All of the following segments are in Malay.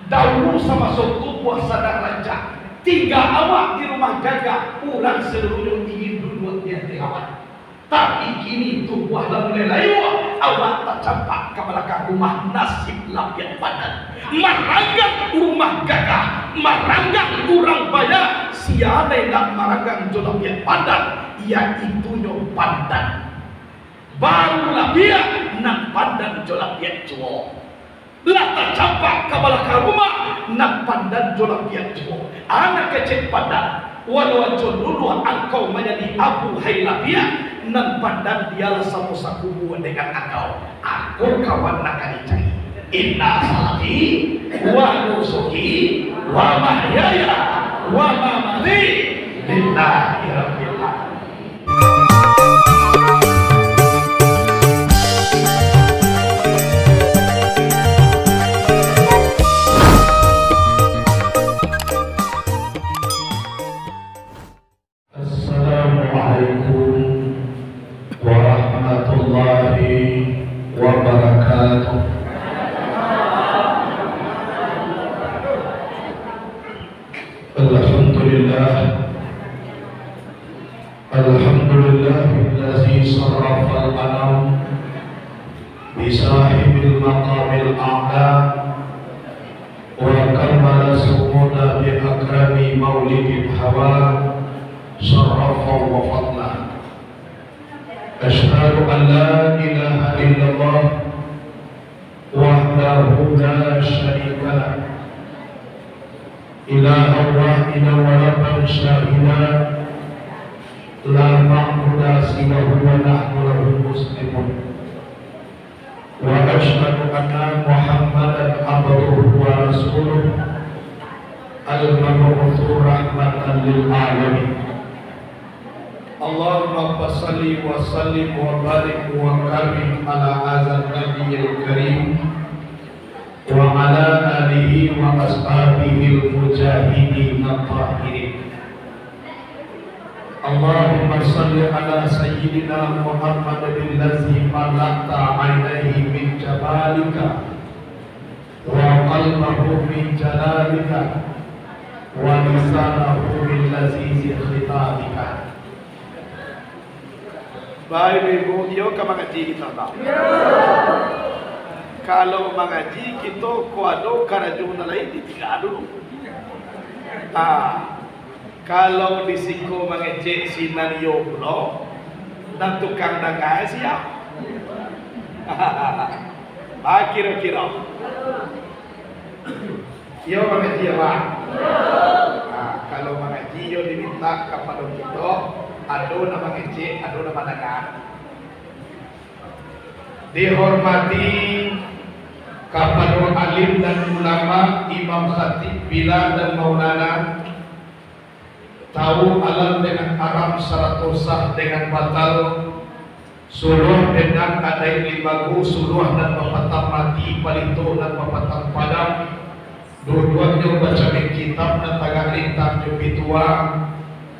Dahulu sama suatu buah sadar raja, 3 awak di rumah jaga, orang seluruhnya ingin duduk di atas awak. Tapi kini tu buah mulai layu, awak tak campak ke belakang rumah, nasib lapiat badan. Maranggang rumah gagah, maranggang kurang bayar, siapa nak maranggang jolapiat badan, iaitu nyo pandan. Barulah dia nak pandan jolapiat cuo. Lah tak campak ke belakang rumah, nak pandan jolapiat cuo. Anak kecil pandan, walau dulu engkau menjadi abu hailapia, nan pandan dialah sama kubu dengan engkau. Aku kawan nak dicari. Inna salati wa nusuki wa mahyaya wa mamati lillahi rabbil alamin. Assalamualaikum warahmatullahi wabarakatuh. Alhamdulillahillazi sarrafal anam bisahibil maqamil a'la wa kammala sumuna bi akrami maulidil hawa syarrafa wa fadla. Asyhadu an la ilaha illallah wahdahu la syarika lah, ilaha wahidan wa rabban syahida, la ma'budu siwahu wa nahnu lahu muslimun. Wa asyhadu anna Muhammadan abduhu wa rasuluh al-mab'utsu rahmatan lil alamin. Allahumma salli wa sallim wa barik wa karim ala hadzal nabiyil karim wa ala alihi wa ashabihi al-mujahidin at-tahirin. Allahumma salli ala sayyidina Muhammadin allazi malakta 'ainaihi min jamalika wa qalbahu min jalalika wa lisanahu min lazizi khitabika. Baik ibu, yo ka mengaji kita tak? Kalau mengaji kita kuado karaju na lain ditinggal dulu. Kalau disiko mengecek sinario pula dan tukang dangai siap. Kira-kira. Yo mengaji apa? Kalau mengaji yo diminta kepada kita, ada nama ngecek, ada nama dagang. Dihormati kepada alim dan ulama, imam khatib, bilal dan maulana, tahu alam dengan Arab syarat sah dengan batal, suluh dengan adai limagu, suluh dan mempatang mati, palito dan mempatang padam, dua-duanya baca kitab dan tangan lintang jupi tua,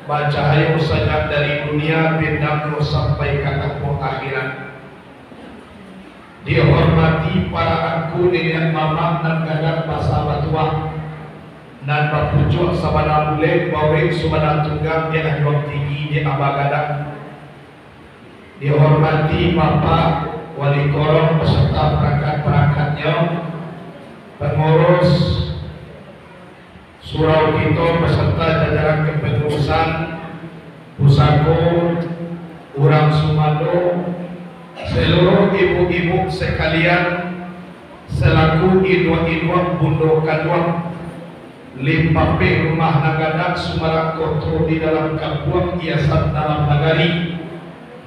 baca ayo saja dari dunia bendam sampai ke akhirat. Dihormati para angku dengan mamam dan gadang bahasa batua dan berpujuk sabana boleh baweng sabana tunggang di ruang tinggi di abagadang. Dihormati Bapak Wali Korong beserta perangkat-perangkatnya, pengurus surau kita beserta jajaran kepengurusan, pusako, orang Sumado, seluruh ibu-ibu sekalian, selaku idwa-idwa bundo kaduang, limpape rumah nagadak Sumarang Kotro di dalam kapuang hiasan dalam nagari,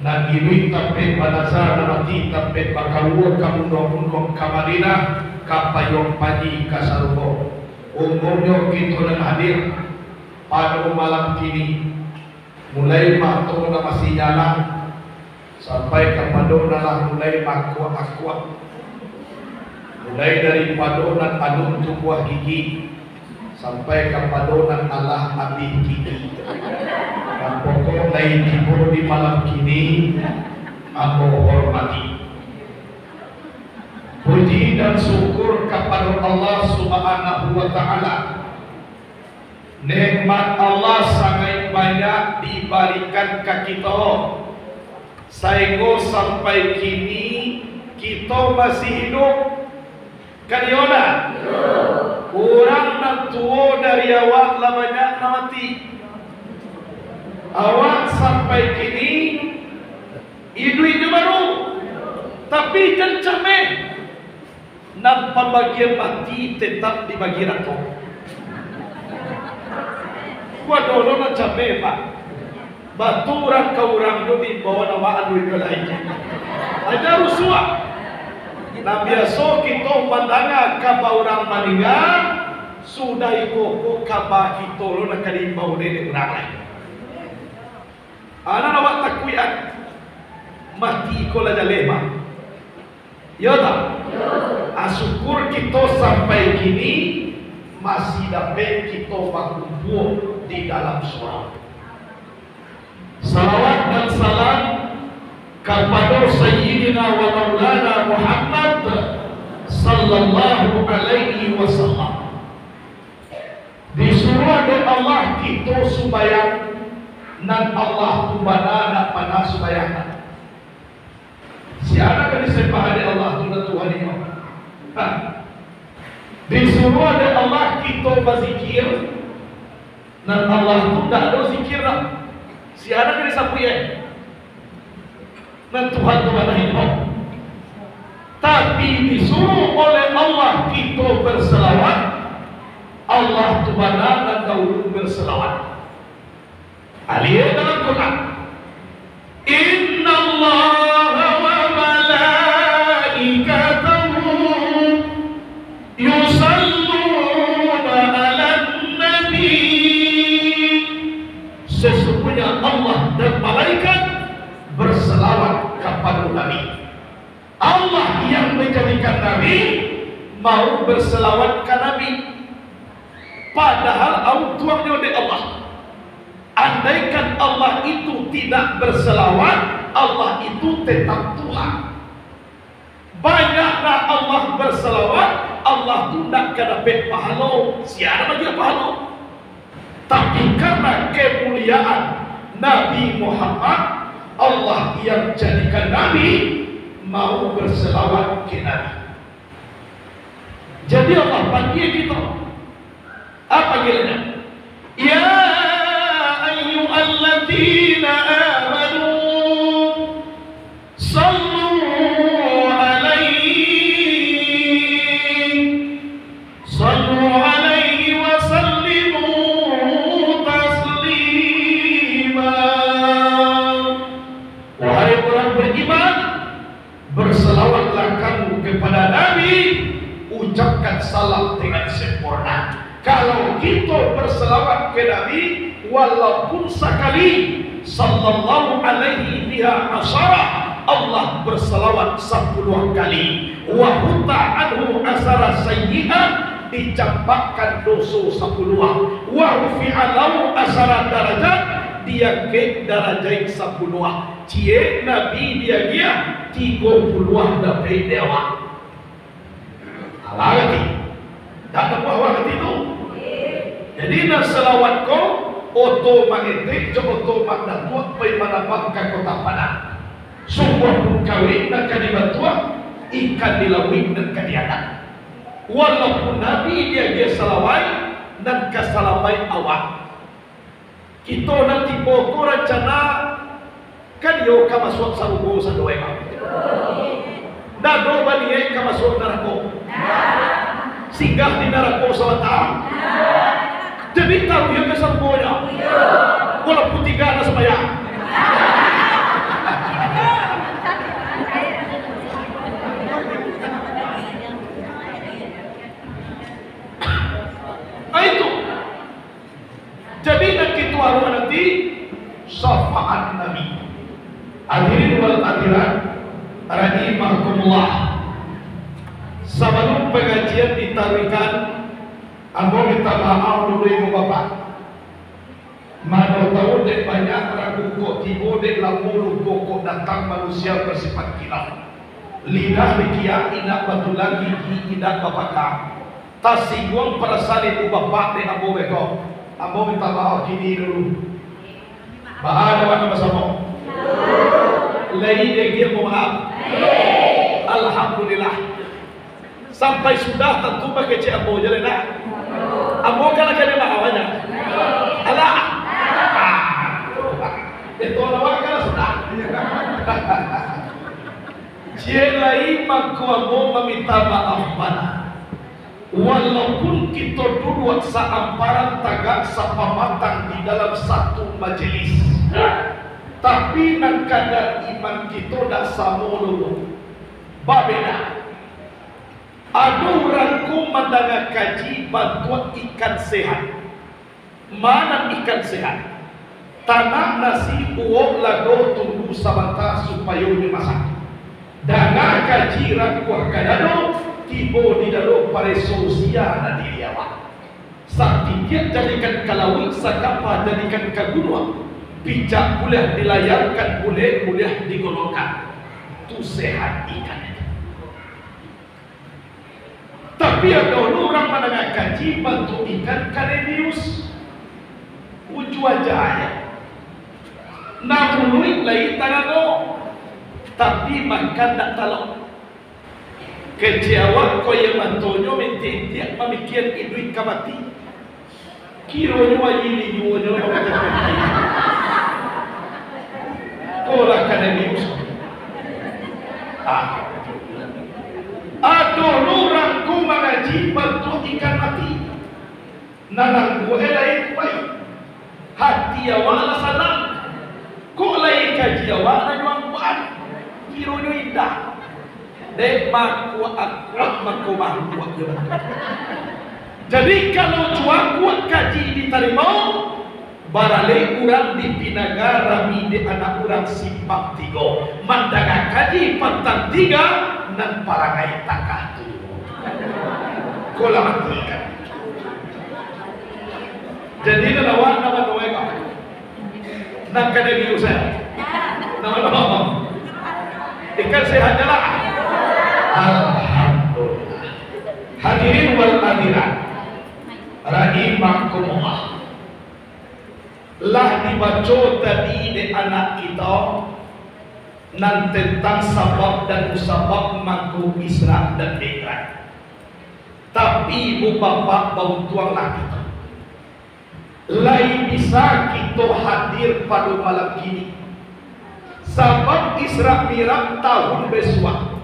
dan inuit tape banasa namati tape bakaluo kamundong-undong kamarina kapayong padi kasarubo. Umumnya kita dan hadir pada malam kini, mulai makto na masih jalan sampai ke padonalah mulai akuak-akuak, mulai dari padonan adun tubuh gigi sampai ke padonan Allah abih gigi. Dan pokok lain ibu di malam kini aku hormati, puji dan syukur kepada Allah Subhanahu Subhanahu wa taala. Nikmat Allah sangat banyak diberikan ke kita. Sehingga sampai kini kita masih hidup. Kan Yona? Orang nak tua dari awak lah banyak nak mati. Awak sampai kini hidup baru. Tapi kencameh. Dan pembagian mati tetap dibagi rata. Gua dulu nak capek pak. Batu orang ke orang tu di bawah nama anu itu lainnya. Ada rusuh. Nah biasa kita pandangan kaba orang meninggal sudah ikut kaba kita lo nak kali bau nenek orang lain. Anak awak takwian mati ikolah jalema. Ya tak? Syukur kita sampai kini masih dapat kita berkumpul di dalam surga. Salawat dan salam kepada Sayyidina wa Maulana Muhammad sallallahu alaihi wasallam. Disuruh oleh Allah kita sembahyang dan Allah tu bana nak panah sembahyang. Siapa kan disembah oleh Allah tu dan Tuhan ini? Disuruh oleh Allah kita berzikir dan Allah tu tak ada zikir dah. Siapa kan disampaikan? Dan Tuhan tu bana hidup. Tapi disuruh oleh Allah kita berselawat. Allah tu bana dan kau berselawat. Aliyah dalam Quran. Inna Allah sesungguhnya Allah dan malaikat berselawat kepada Nabi. Allah yang menjadikan Nabi mau berselawat ke Nabi. Padahal autuannya oleh Allah. Andaikan Allah itu tidak berselawat, Allah itu tetap Tuhan. Banyaklah Allah berselawat, Allah tu nak dapat pahala. Siapa bagi pahala? Tapi karena kemuliaan Nabi Muhammad, Allah yang jadikan Nabi mau berselawat ke Nabi. Jadi Allah panggil kita. Apa panggilannya? Ya ayyuhalladzina amanu sallu alaihi wa sallimu taslima. Wahai orang beriman, berselawatlah kamu kepada Nabi, ucapkan salam dengan sempurna. Kalau kita berselawat ke Nabi walaupun sekali, sallallahu alaihi biha asyara, Allah berselawat 10 kali. Wa hutta anhu asara sayyi'at, dicampakkan dosa 10. Wa rufi'a lahu asara darajat, dia ke darajat 10. Cie Nabi dia 30 dapat dewa. Alagi tak ada apa itu. Jadi nak selawat kau otomatik otomat dan tuak pai manapakkan kota Padang. Sebuah pun kawin dan kalimat tuak ikan dilawin dan kadianan. Walaupun Nabi dia salawai dan kasalamai awak. Kita nanti pokok rencana kan yo kamasuk sarubo sa doa. Dado balik kamasuk neraka. Singgah di neraka selatan. Jadi tahu yang kesembuhnya. Walaupun 3 anak sembahyang. Itu. Jadi nanti tuaru nanti syafaat Nabi. Hadirin wal hadirat rahimahkumullah. Sebelum pengajian ditaruhkan, aku minta maaf dulu ibu bapak. Mana tahu dek banyak ragu kok tiba dek lampu kok datang manusia bersifat kilaf. Lidah dikia inak batu lagi, gigi inak babakam. tasinggung perasaan ibu bapak dengan ambo beko. Ambo minta maaf kini dulu. Bahada wana bersama. Lagi dia mau maaf. Alhamdulillah. Sampai sudah tentu pakai cik ambo jalan nak. Ambo kan akan maafnya. Alah. Itu orang kan sudah. Cik lain maka ambo meminta maaf mana. Walaupun kita duduk seamparan tagak sepamatang di dalam satu majelis, tapi nak kadar iman kita dah sama dulu. Babeda. Ada orangku mendengar kaji bantuan ikan sehat. Mana ikan sehat? Tanah nasi uok lado tunggu sebentar supaya dimasak. Dengar kaji rakuah kadano. Tibo di dalam para sosial dan diri awak. Saat dia jadikan kalawin, sakapa jadikan kagunwa. Bijak boleh dilayarkan, boleh digolongkan. Itu sehat ikan. Tapi ada orang mendengar kaji bantu ikan karenius. Uju aja ya. Namun lain tangan tapi makan tak talok. Kecewa kau yang mantonyo menti dia memikir iduit kamati. Kiro nyo ini nyo nyo kau lah kanenius. Aduh orang ku mengaji bantu ikan mati. Nanang ku elai baik. Hati awak lah salam. Kau lai kaji awak na juang kuat. Kiro nyo indah. Dek makuat makuat. Jadi kalau cuak kuat kaji diterima, barale urang di pinagara mide anak urang simpang tigo. Mandaga kaji pantang tiga nan parangai takah tu. Kola matikan. Jadi nama doa kau. Nak kena diusah. Nama. Ikan sehat jalan. Alhamdulillah. Hadirin wal hadirat rahimakumullah. Lah dibaca tadi di anak kita nan tentang sabab dan musabab mangku Isra dan Mi'raj. Tapi ibu bapak bau tuanglah kita. Lain bisa kita hadir pada malam ini. Sabab Isra Mi'raj tahun besok.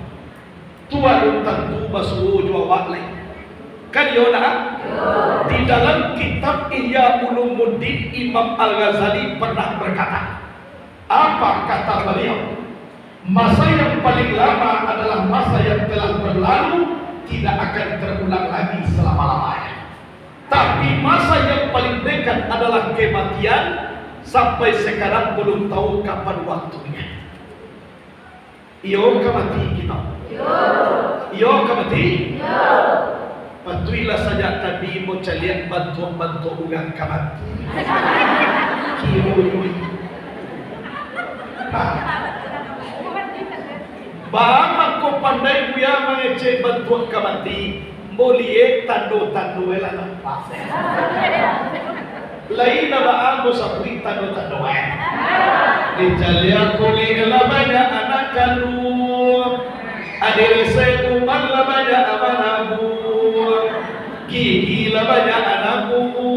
Tuan tentu masuk jawab lain. Kan yona? Di dalam kitab Ihya Ulumuddin Imam Al-Ghazali pernah berkata. Apa kata beliau? Masa yang paling lama adalah masa yang telah berlalu, tidak akan terulang lagi selama-lamanya. Tapi masa yang paling dekat adalah kematian, sampai sekarang belum tahu kapan waktunya. Iyo kemati kita. Iyo kemati. Patuilah saja tadi mau calian bantu ugang kamat. Kiro. Bahamak ko pandai buya mengecek bantuan kamati. Mulie tando elah. Lain na baan mo sa puwing tando Dijalya ko elah banyak anak kalu. Adirese umar la banyak amanabu. Gigi la banyak anakku.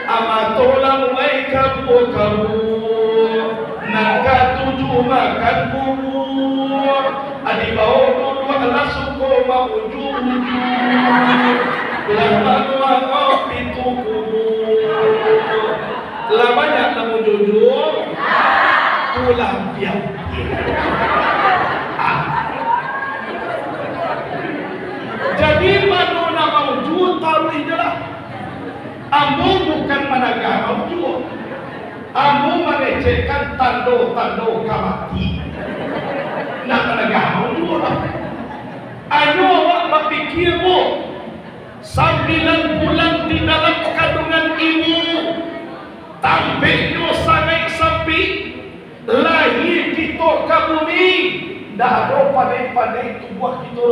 Amatola mulai kamu Naka tujuh makan bubur. Adi bau dulu adalah suku maujud. Lama tua kopi tu kubur. Lah banyak namu jujur. Tulang biang. Jadi mana nama maujud taruh inilah. Ambo bukan managa maujud. Ambo mengecekkan tando kamati. Nak managa maujud. Ayo awak berfikirmu 9 bulan di dalam kandungan ibu. Tampilnya sangat sampai lahir kita ke bumi. Dah ada pandai-pandai tubuh kita.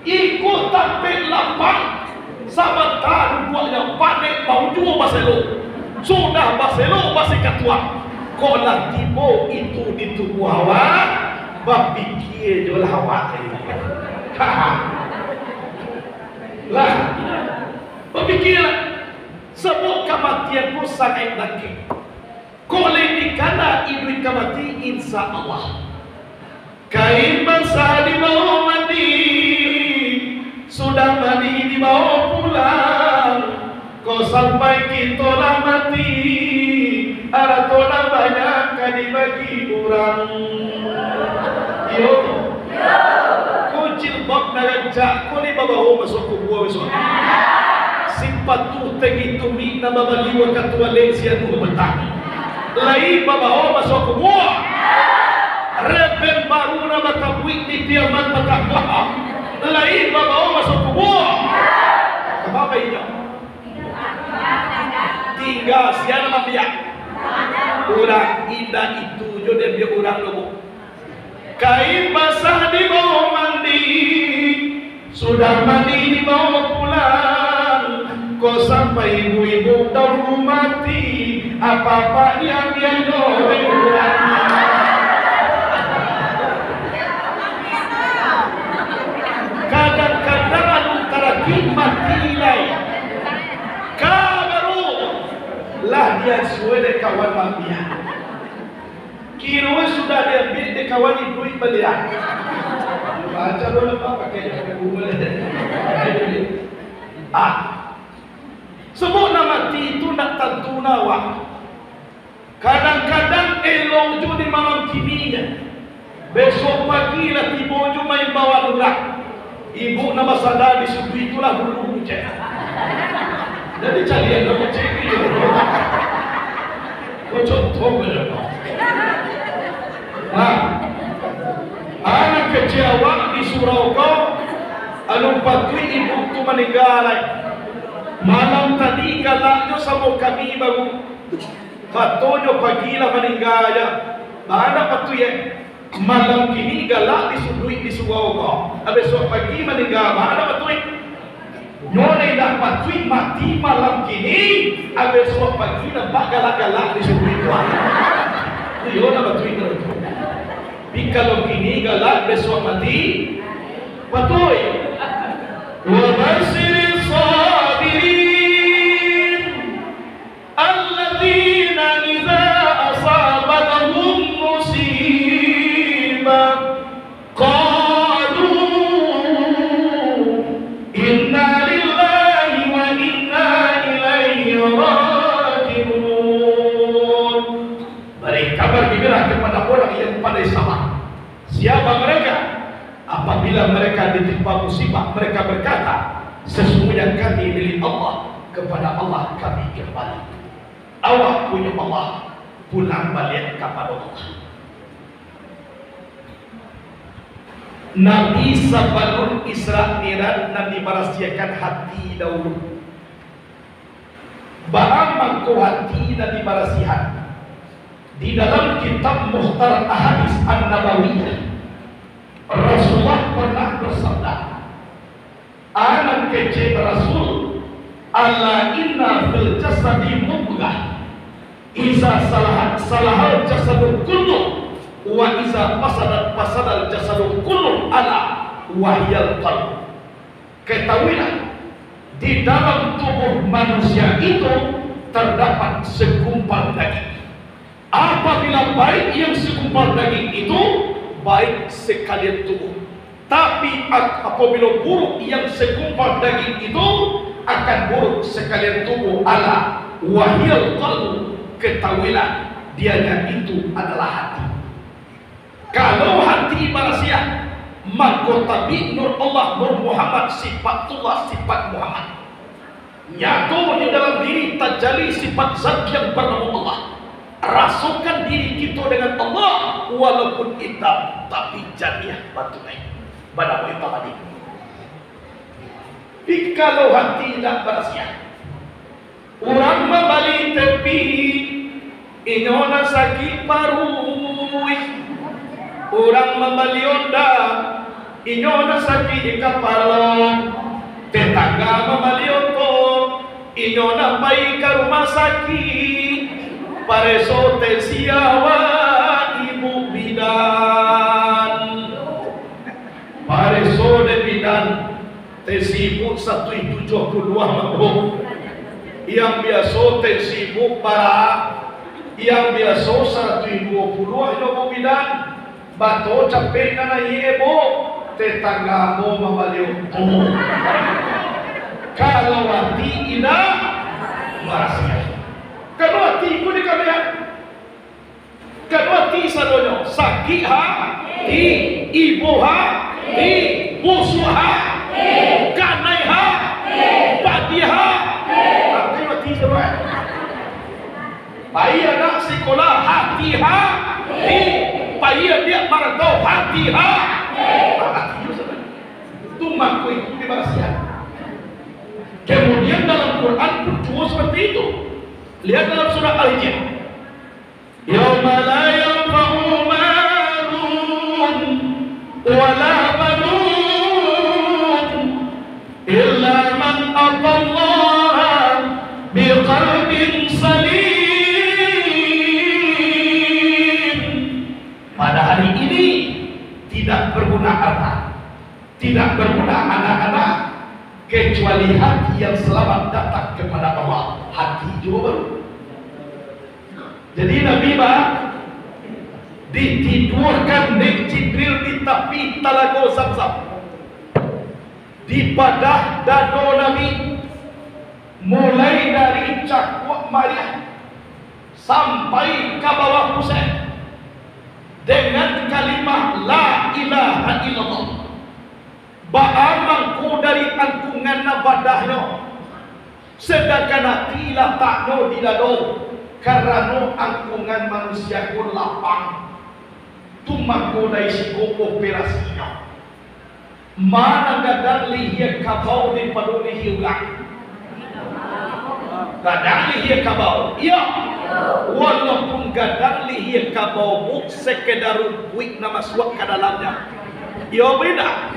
ikut tampil lapang sama tahu buatnya panik mau jual baselo sudah baselo masih ketua kolah tibo itu di tubuh hawa berpikir jual hawa lah berpikirlah sebut kematian pun sangat lagi koleh dikana ibu kemati insya Allah kain bangsa di bawah mandi sudah mandi di bawah pulang kau sampai kita lah mati ada tola banyak kan dibagi orang yo kau jilbab narajak kau ni bawa masuk kubur besok simpat tu tegi tumi na babaliwa katua lensia tu betah lain bawa masuk kubur reben baru na batabuik di tiaman batakwa lain bawa masuk kubur apa ini tinggal siapa mabiak orang indah itu jodoh dia orang lobo kain basah di bawah mandi sudah mandi di bawah pulang kau sampai ibu-ibu tahu mati apa-apa yang dia dorong kadang-kadang antara mati lain baru lah dia suai de kawan mafia kira sudah dia ambil de kawan duit belian baca dulu apa pakai Google sebut nama mati itu nak tentu nawa kadang-kadang elok ju di malam kininya besok pagi lah tiba ju main bawa lurak ibu nama sadar di suku itulah dulu cek. Jadi carian dulu cek itu. Kau contoh berapa? Anak kecil awak di surau kau, anu patui ibu tu meninggal. Malam tadi galaknya sama kami baru. Fatonyo pagilah meninggal ya. Mana patui ya? Malam kini galak disudui di surau kau. Besok pagi meninggal. Mana patui? Nyone dah patui mati malam kini. Besok pagi nampak galak-galak disudui kau. Itu nak patui terus. Tapi kalau kini galak besok mati, patui. Wa bashiril sabirin alladzina idza asabatuhum musibah qalu inna lillahi wa inna ilaihi raji'un. Beri kabar gembira kepada orang yang pandai sabar. Siapa mereka? Apabila mereka ditimpa musibah, mereka berkata, sesungguhnya kami milik Allah, kepada Allah kami kembali. Awak punya Allah, pulang balik kepada Allah. Nabi sebelum Isra Mi'raj Nabi merahsiakan hati dahulu. Barang mangko hati Nabi merahsiakan. Di dalam kitab Muhtar Ahadis An-Nabawiyah Rasulullah pernah bersabda, anak kecil Rasul, ala inna fil jasadi mudghah, iza salahal jasadu kullu, wa iza fasadal jasadu kullu, ala wahyal qalb. Ketahuilah, di dalam tubuh manusia itu terdapat segumpal daging. Apabila baik yang segumpal daging itu baik sekalian tubuh, tapi apabila buruk yang segumpal daging itu akan buruk sekalian tubuh. Ala wahyal qalbu, ketahuilah dianya itu adalah hati. Kalau hati manusia, maka tabi nur Allah, nur Muhammad, sifatullah, sifat Muhammad nyatu di dalam diri, tajalli sifat zat yang bernama Allah. Rasulkan diri kita dengan Allah walaupun hitam tapi jadiah batu lain pada hitam tadi. Kalau hati tidak bersiap, orang membalik tepi inona sakit paru, orang membalik onda inyo na sakit kapalong, tetangga mamalioto, inyo na may ka rumah sakit, pareso tensiawa ibu bidan, pareso de bidan, tesibuk 172 mabuk, yang biasa tesibuk para, yang biasa 120 ibu bidan, bato capek na iebo, tetangga mo mamalioto. Kalau hati ina marasnya. Kalau hati ko ni kami kalau hati sadonyo sakit ha, ibu ha, musuh ha, kanai ha, padi ha. Kalau hati sadonyo. Bayi anak sekolah hati ha, bayi dia marah hati ha. Hati itu sadonyo. Tumak ko itu di marasnya. Kemudian dalam Quran pun juga seperti itu. Lihat dalam surah Al-Hijr. Yauma la yanfa'u malun wala banun illa man atallaha biqalbin salim. Pada hari ini tidak berguna harta, tidak berguna anak-anak, kecuali hati yang selamat datang kepada Allah. Hati juga baru. Jadi Nabi ditidurkan Nek Jibril di tepi Talaga Zamzam, di padah danau Nabi, mulai dari Cakwa Maryam sampai ke bawah pusat, dengan kalimah la ilaha illallah. Ba'amangku dari angkungan nabadahnya, sedangkan hati lah takno di dado, karena angkungan manusia pun lapang, tumangku dari siku operasinya. Mana gadang lihia kabau di paduli hiugang, gadang lihia kabau, iya, walaupun gadang lihia kabau buk sekedar buik nama suak ke dalamnya. Iyo beda.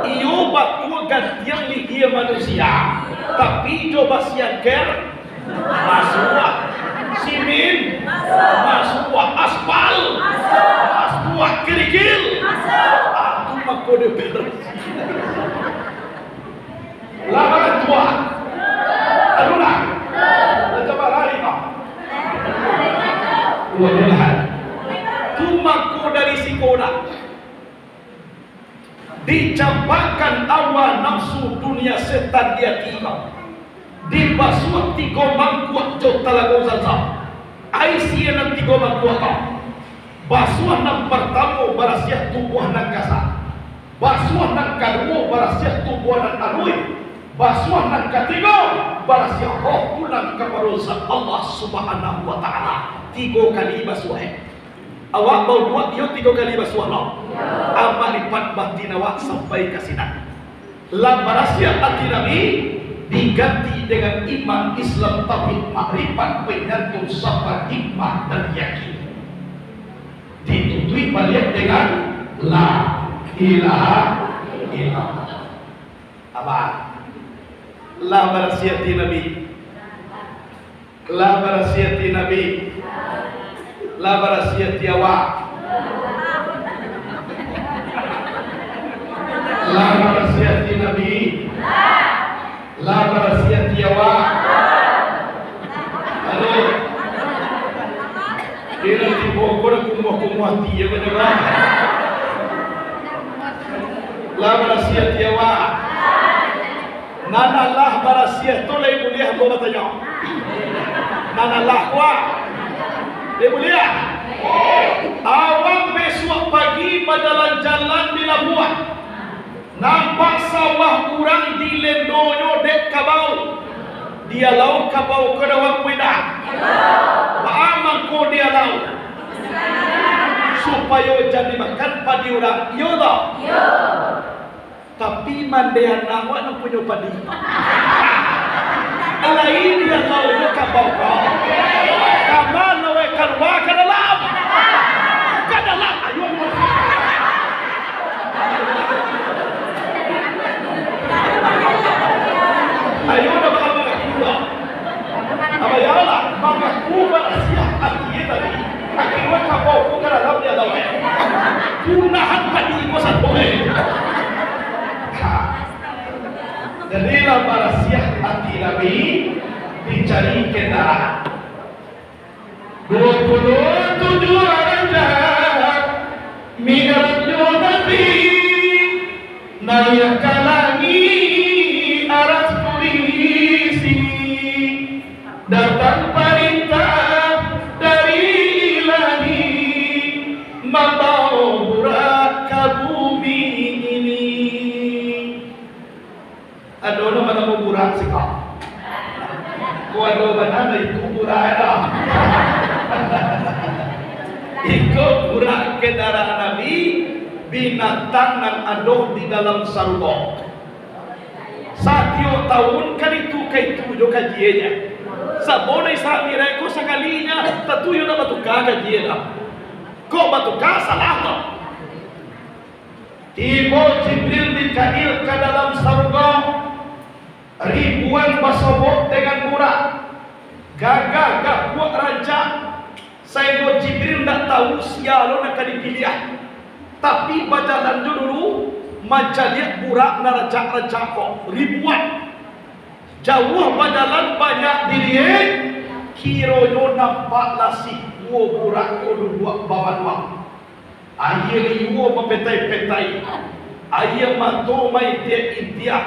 Iyo batu gantian lihia manusia, tapi coba siangker masuk simin, masuk aspal, masuk kerikil, aku makode beres. Lama tua, aduh lah, coba lari kau. Wallahan, tu makku dari sikoda. Dicampakkan awal nafsu dunia setan dia tiba, dibasuh 3 mangkuk jauh Talaga Zamzam, Aisyah nan 3 mangkuk kau, basuh nan pertama barasiah tubuh nan kasar, basuh nan kedua barasiah tubuh nan alui, basuh nan ketiga barasiah roh pulang kepada Allah Subhanahu Wa Taala. 3 kali basuh. Awak mau buat dia 3 kali basuh Allah. Amal lipat batin awak sampai ke sinar. Lambarasiat hati Nabi diganti dengan iman Islam tauhid makrifat penyatu sabar iman dan yakin. Ditutui balik dengan la ilaha illallah. Apa? Lambarasiat Nabi. Lambarasiat Nabi. Lambarasiat awak. La barasiati Nabi, la barasiati awak. Halo, dia nanti bawa kau kumuh hati ya benar. La barasiati awak. Nana lah barasiat tu lagi mulia kau bertanya. Nana lah kuat, dia mulia. Awak besok pagi berjalan-jalan di Labuan, nampak sawah kurang di lendonyo dek kabau, dia lau kabau ke dawang wedang, baaman ko dia lau, supaya jadi makan padi orang, yo tak? Tapi mandian awak nak punya padi, lain dia lau ke kabau kau, kaman lawe keluar ke dalam, ayo. barasiah hati Nabi dicari kendaraan 27 Rajab Mi'rajnya Nabi naik ke langit aras polisi datang perintah dari ilahi membawa burak ke bumi ini. Adono mana mau burak sih kau? Kau adono mana itu burak ada? Ikut burak kendaraan Nabi binatang dan adoh di dalam sarung. Satyo tahun kan itu juga kajiannya. Sabona isa mirai ko sakalinya tatuyo na batuka kajian. Kok batuka salah toh? Tibo Jibril Mikail ke dalam sarung. Ribuan basobok dengan murah. Gagah buat raja. Saya mau Jibril tak tahu siapa nak dipilih. Tapi bajalan dulu macam lihat burak naraja kok ribuan. Jauh bajalan banyak dilihat. Kiroyo nampak lasih burak dua bawa. Ayah liu mempetai-petai. Ayah mato mai dia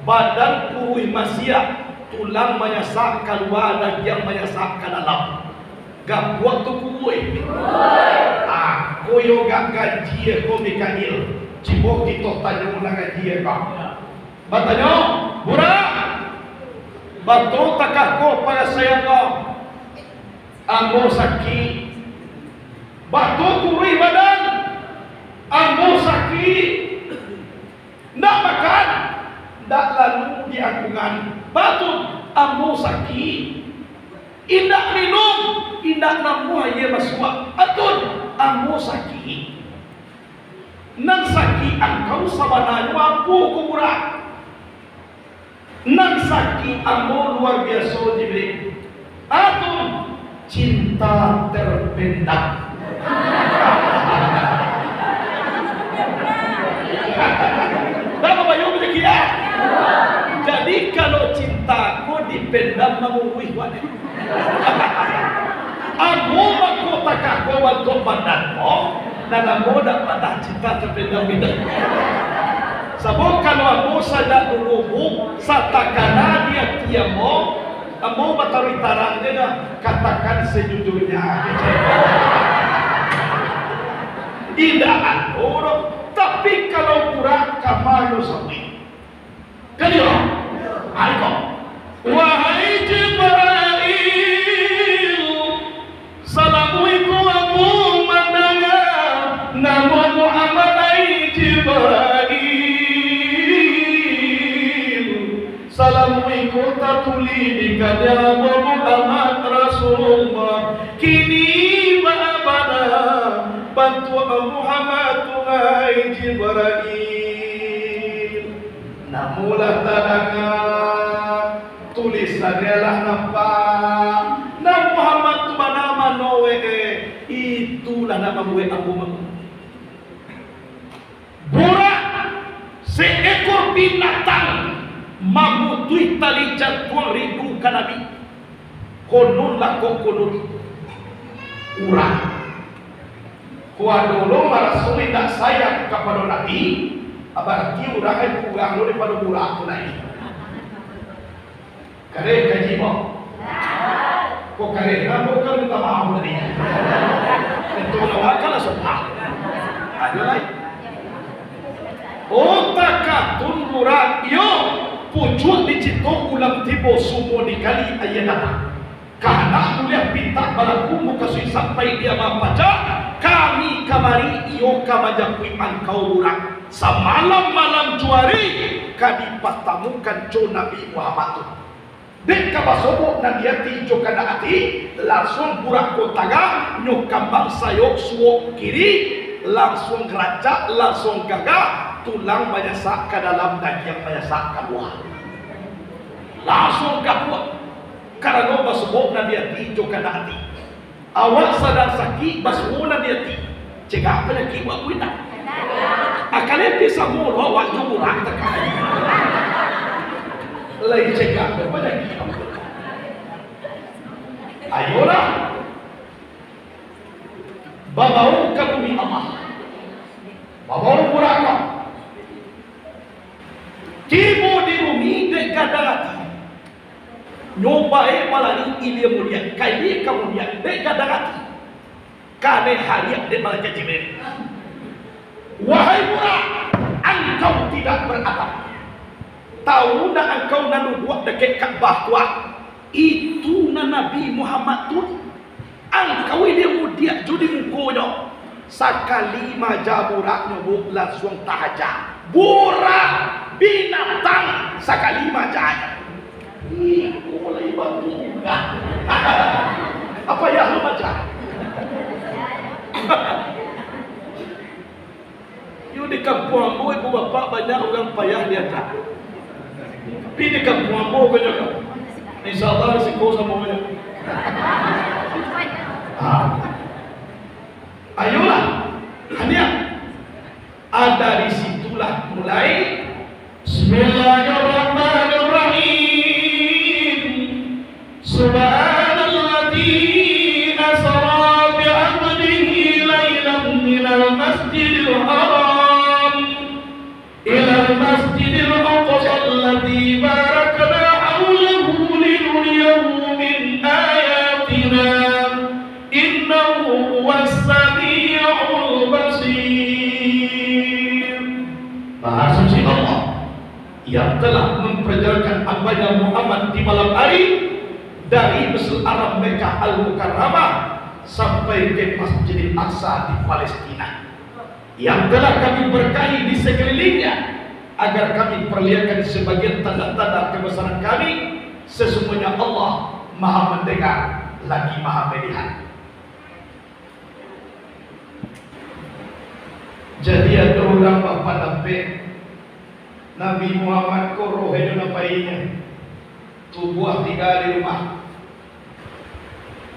badan kurui masia tulang menyasak keluar dan yang menyasak ke dalam. Gak buat tu kuih. Koyo gak gaji ko Mikail. Cibok kita tanya ulang gaji kau. Batanya, burak. Batu takah ko para saya kau. Ambo sakit. Batu kurui badan. Ambo sakit. Nak makan. Nak lalu diakungan. Batu ambo sakit. Indak minum. Indak namu aye masuk. Atun. Ambo sakit. Nang sakit engkau sabananya mampu kuburak. Nang sakit ambo luar biasa Jibril. Atun cinta terpendam. Berapa banyak begini ya? Jadi kalau cintaku dipendam menguruhi wadah. Aku mahkota kau untuk badanmu dan aku dapat cinta terpendam itu. Sebab kalau aku saja dulu satakana dia tiamo, aku matari tarangnya katakan sejujurnya. Tidak aku, tapi kalau kurang kamu sampai. Kalian, ayo, wahai Jibril, salamualaikum aku mendengar nama Muhammad ai Jibril. Salamualaikum tatuli di kadar Muhammad Rasulullah. Kini ma'abana bantu Muhammad ai Jibril. Namulah tadanga tulisannya lah nampak. Nama Muhammad tu nama Noe. Itulah nama gue Abu Bakar. Burak seekor binatang mamutui tali jantung rindu ke Nabi. Konon lah kok konon urang. Kuadolo Rasul tidak sayang kepada Nabi. Berarti urang itu kurang daripada burak tu naik. Karen kaji mo. Kok karen kamu kan minta maaf tadi. Itu lawakan lah sumpah. Ada lain. Otakatun burak yo pucuk di situ ulam tibo semua dikali ayat datang. Karena mulia pintar balaku muka sui sampai dia membaca kami kamari iyo kamajakui angkau burak. Semalam-malam cuari kadi patamukan co Nabi Muhammad tu. Dek kabasobok na dia tijo kada ati langsung burak ko taga nyokambang sayok suok kiri langsung raja langsung gagah tulang banyasak ke dalam daging banyasak keluar. Langsung kaput karena basobok na dia tijo kada ati. Awak sadar sakit basobok na dia ti. Cegah penyakit wa kuita. Akalnya bisa mulu waktu murah terkait. Lain cegah kepada kita. Ayolah, babau ke bumi Allah, babau neraka. Tibo di bumi dekat darati. Nyobae malani ilia mulia, kaya kemudian dekat darati. Kane hariak de malaikat Jibril. Wahai burak, engkau tidak beratap. Tahu nak engkau nanu buat dekat Kaabah tuan. Itu na Nabi Muhammad tu. Engkau ini mudia judi mukonya. Sakali maja burak nyebut langsung tahaja. Burak binatang sakali majanya. Iku mulai bantu juga. Apa ya lu baca? Yo di kampung ambo ibu bapak banyak orang payah dia tak. Tapi di kampung ambo kan juga. Insyaallah risiko sama banyak. Ayolah, hanya ada di situlah mulai. Bismillahirrahmanirrahim. Subhanalladzi asra bi'abdihi laylan minal masjidil haram ilal masjidil aqsa alladzi barakna hawlahu linuriyahu min ayatina innahu huwas sami'ul basir. Maha suci Allah yang telah memperjalankan abadnya Muhammad di malam hari dari Masjid Arab Mekah Al-Mukarramah sampai ke Masjidil Aqsa di Palestina, yang telah kami berkahi di sekelilingnya agar kami perlihatkan sebagian tanda-tanda kebesaran kami. Sesungguhnya Allah Maha mendengar lagi Maha melihat. Jadi ada orang bapa Nabi Muhammad koroh itu napainya tubuh tinggal di rumah.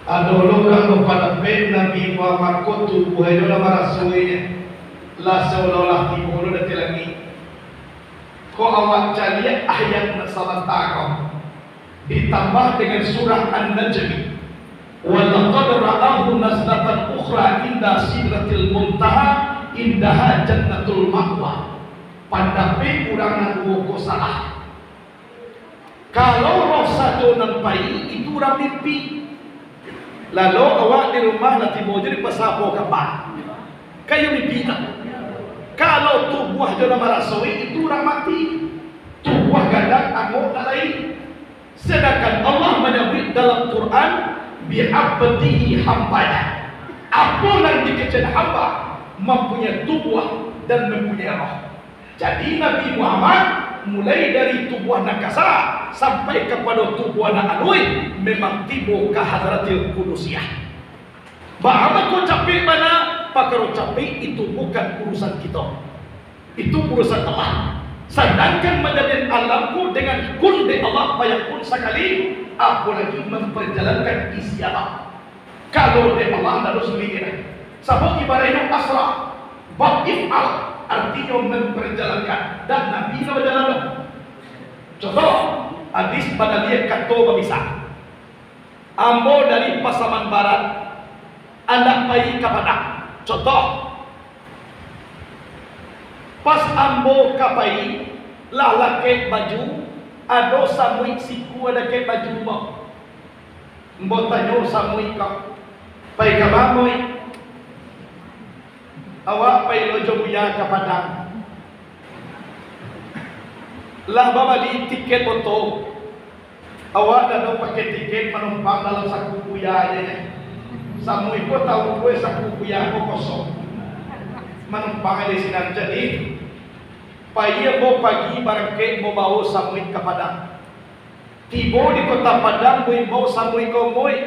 Ada orang bapa Nabi Muhammad ko tubuh itu nama rasulnya. La seolah-olah tiba lu datang lagi. Ko awak cari ayat salat takam ditambah dengan surah An-Najm. Wa laqad ra'ahu nazlatan ukhra inda sidratil muntaha indaha jannatul ma'wa. Pandape kurang nanggu ko salah. Kalau roh satu nampai itu orang mimpi. Lalu awak di rumah nanti mau jadi pasapo kabar. Kayu mimpi tak? Kalau tubuh dalam rasoi itu orang mati. Tubuh gadang angok tak lain. Sedangkan Allah menyebut dalam Quran bi'abdihi hambanya. Apa yang dikecil hamba mempunyai tubuh dan mempunyai roh. Jadi Nabi Muhammad mulai dari tubuh anak kasar sampai kepada tubuh anak alui memang tiba ke hadratil qudusiyah. Bahawa kau capek mana? Pakar capek itu bukan urusan kita. Itu urusan Allah. Sedangkan menjadi alamku dengan kun di Allah bayakun sekali, apalagi memperjalankan isi Allah. Kalau di Allah harus lihat. Sebab ibaratnya asra, bab if'al. Artinya memperjalankan dan Nabi berjalan. Contoh hadis pada dia kata bisa. Ambo dari Pasaman Barat, anda pergi ke Padang. Contoh, pas ambo kapai lah lake baju, ada samui siku ada ke baju mo. Mbo tanyo samui ka, pai kabamoi. Awak pai lojo buya ke Padang. Lah babali tiket motor. Awak dah pakai tiket menumpang dalam saku buya aja. Samu itu tahu gue saku buya ko kosong. Menumpang di sini jadi. Pai bo pagi barangke mo bawa samu ke Padang. Tibo di kota Padang mo bawa samu ko moy.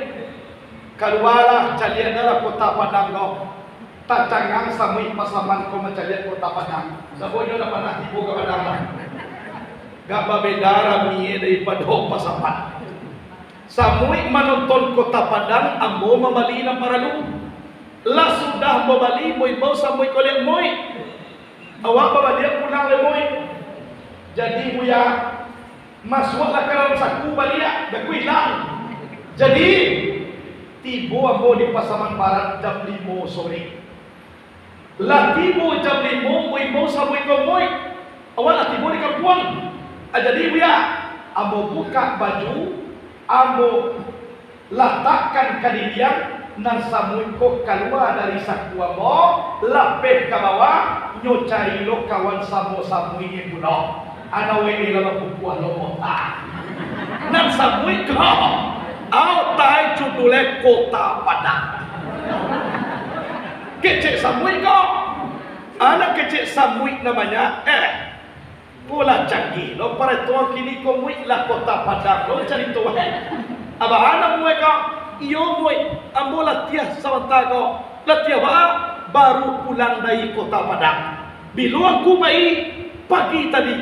Keluarlah calian dalam kota Padang go. Tak cangang samui pasaman ko mencari kota Padang. Sabonyo na panah tibo ke Padang lah. Gak babedara miye daripada pasaman. Samui menonton kota Padang ambo membali na paralu. Lah sudah membali moy bau samui kolek moy. Awak babalian pulang le moy. Jadi buya Masuklah ke dalam saku balik, dah hilang. Jadi tiba ambo di Pasaman Barat jam 5 sore. Lah tiba jam 5, mau sabui komoi. Awal lah tiba di kampung. Jadi ya, ambo buka baju, ambo letakkan kadidian nan samui ko keluar dari saku ambo, lapeh ke bawah, nyocari lo kawan samui ni budak. Ana wengi lama pupuan lo mota. Nan samui ko, au tai judule Kota Padang. Kecik samui ko, anak kecik samui namanya. Pula canggih lo para tua kini ko muik lah Kota Padang lo cari tua. Aba anak mereka iyo muik ambo latihan sebentar ko latihan baru pulang dari Kota Padang. Bilang aku bayi pagi tadi,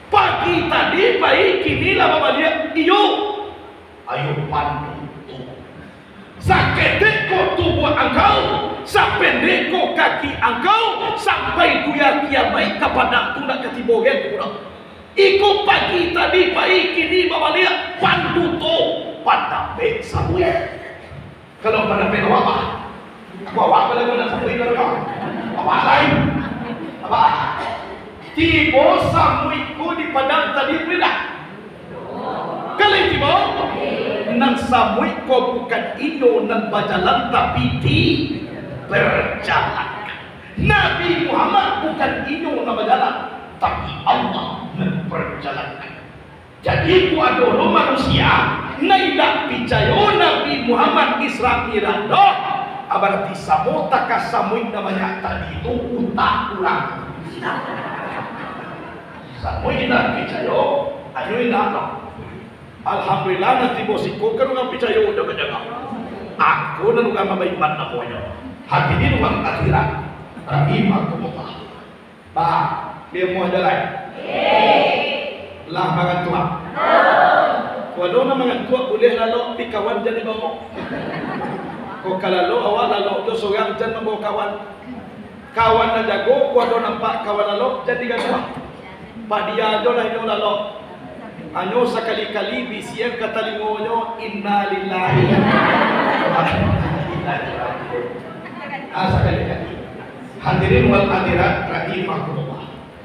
pagi tadi bayi kini lah bapak dia iyo. Ayo pandu tu. Sakit ko tubuh engkau, sapendek ko kaki engkau, sampai duya kiamai kepada tu nak ketibogen tu dah. Iko pagi tadi baik kini bawa lihat pandu tu pada bek samui. Kalau pada bek apa? Bawa apa lagi nak samui kalau apa lain? Apa? Tibo samui ko di padang tadi tidak. Kalau tibo nan samui ko bukan ino nan berjalan tapi di berjalan. Nabi Muhammad bukan ino nan berjalan tapi Allah memperjalankan. Jadi ku adolo manusia naidak percaya Nabi Muhammad Isra Mirando berarti samota kasamuin namanya tadi itu utak ulang. Samuin nak percaya ayo nak. Alhamdulillah nanti bosiko kan orang percaya udah berjaga. Aku dan orang mabaiman namanya. Hati ini orang akhirat. Rahim aku muka. Bah, dia mau jalan. Lah makan tua. Kalau nak makan tua boleh lalu pi kawan jadi bawa. Kau kalau awak lalu tu seorang jangan bawa kawan. Kawan nak jago, kalau nampak kawan lalu jadi gaduh. Padia jolah itu lalu. Anyo sekali-kali bisian kata lingonyo inna lillahi sekali-kali. Hadirin wal hadirat rahimahullah.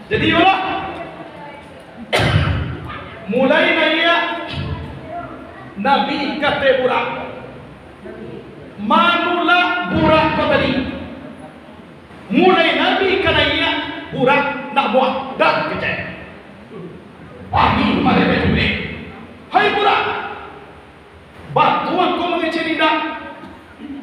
Jadi yolah mulai naya Nabi kata burak manula burak ko tadi. Mulai Nabi kanaya burak nak buat dak kecek. Pagi pada Jibril. Hai budak, bantuan kau mengecerita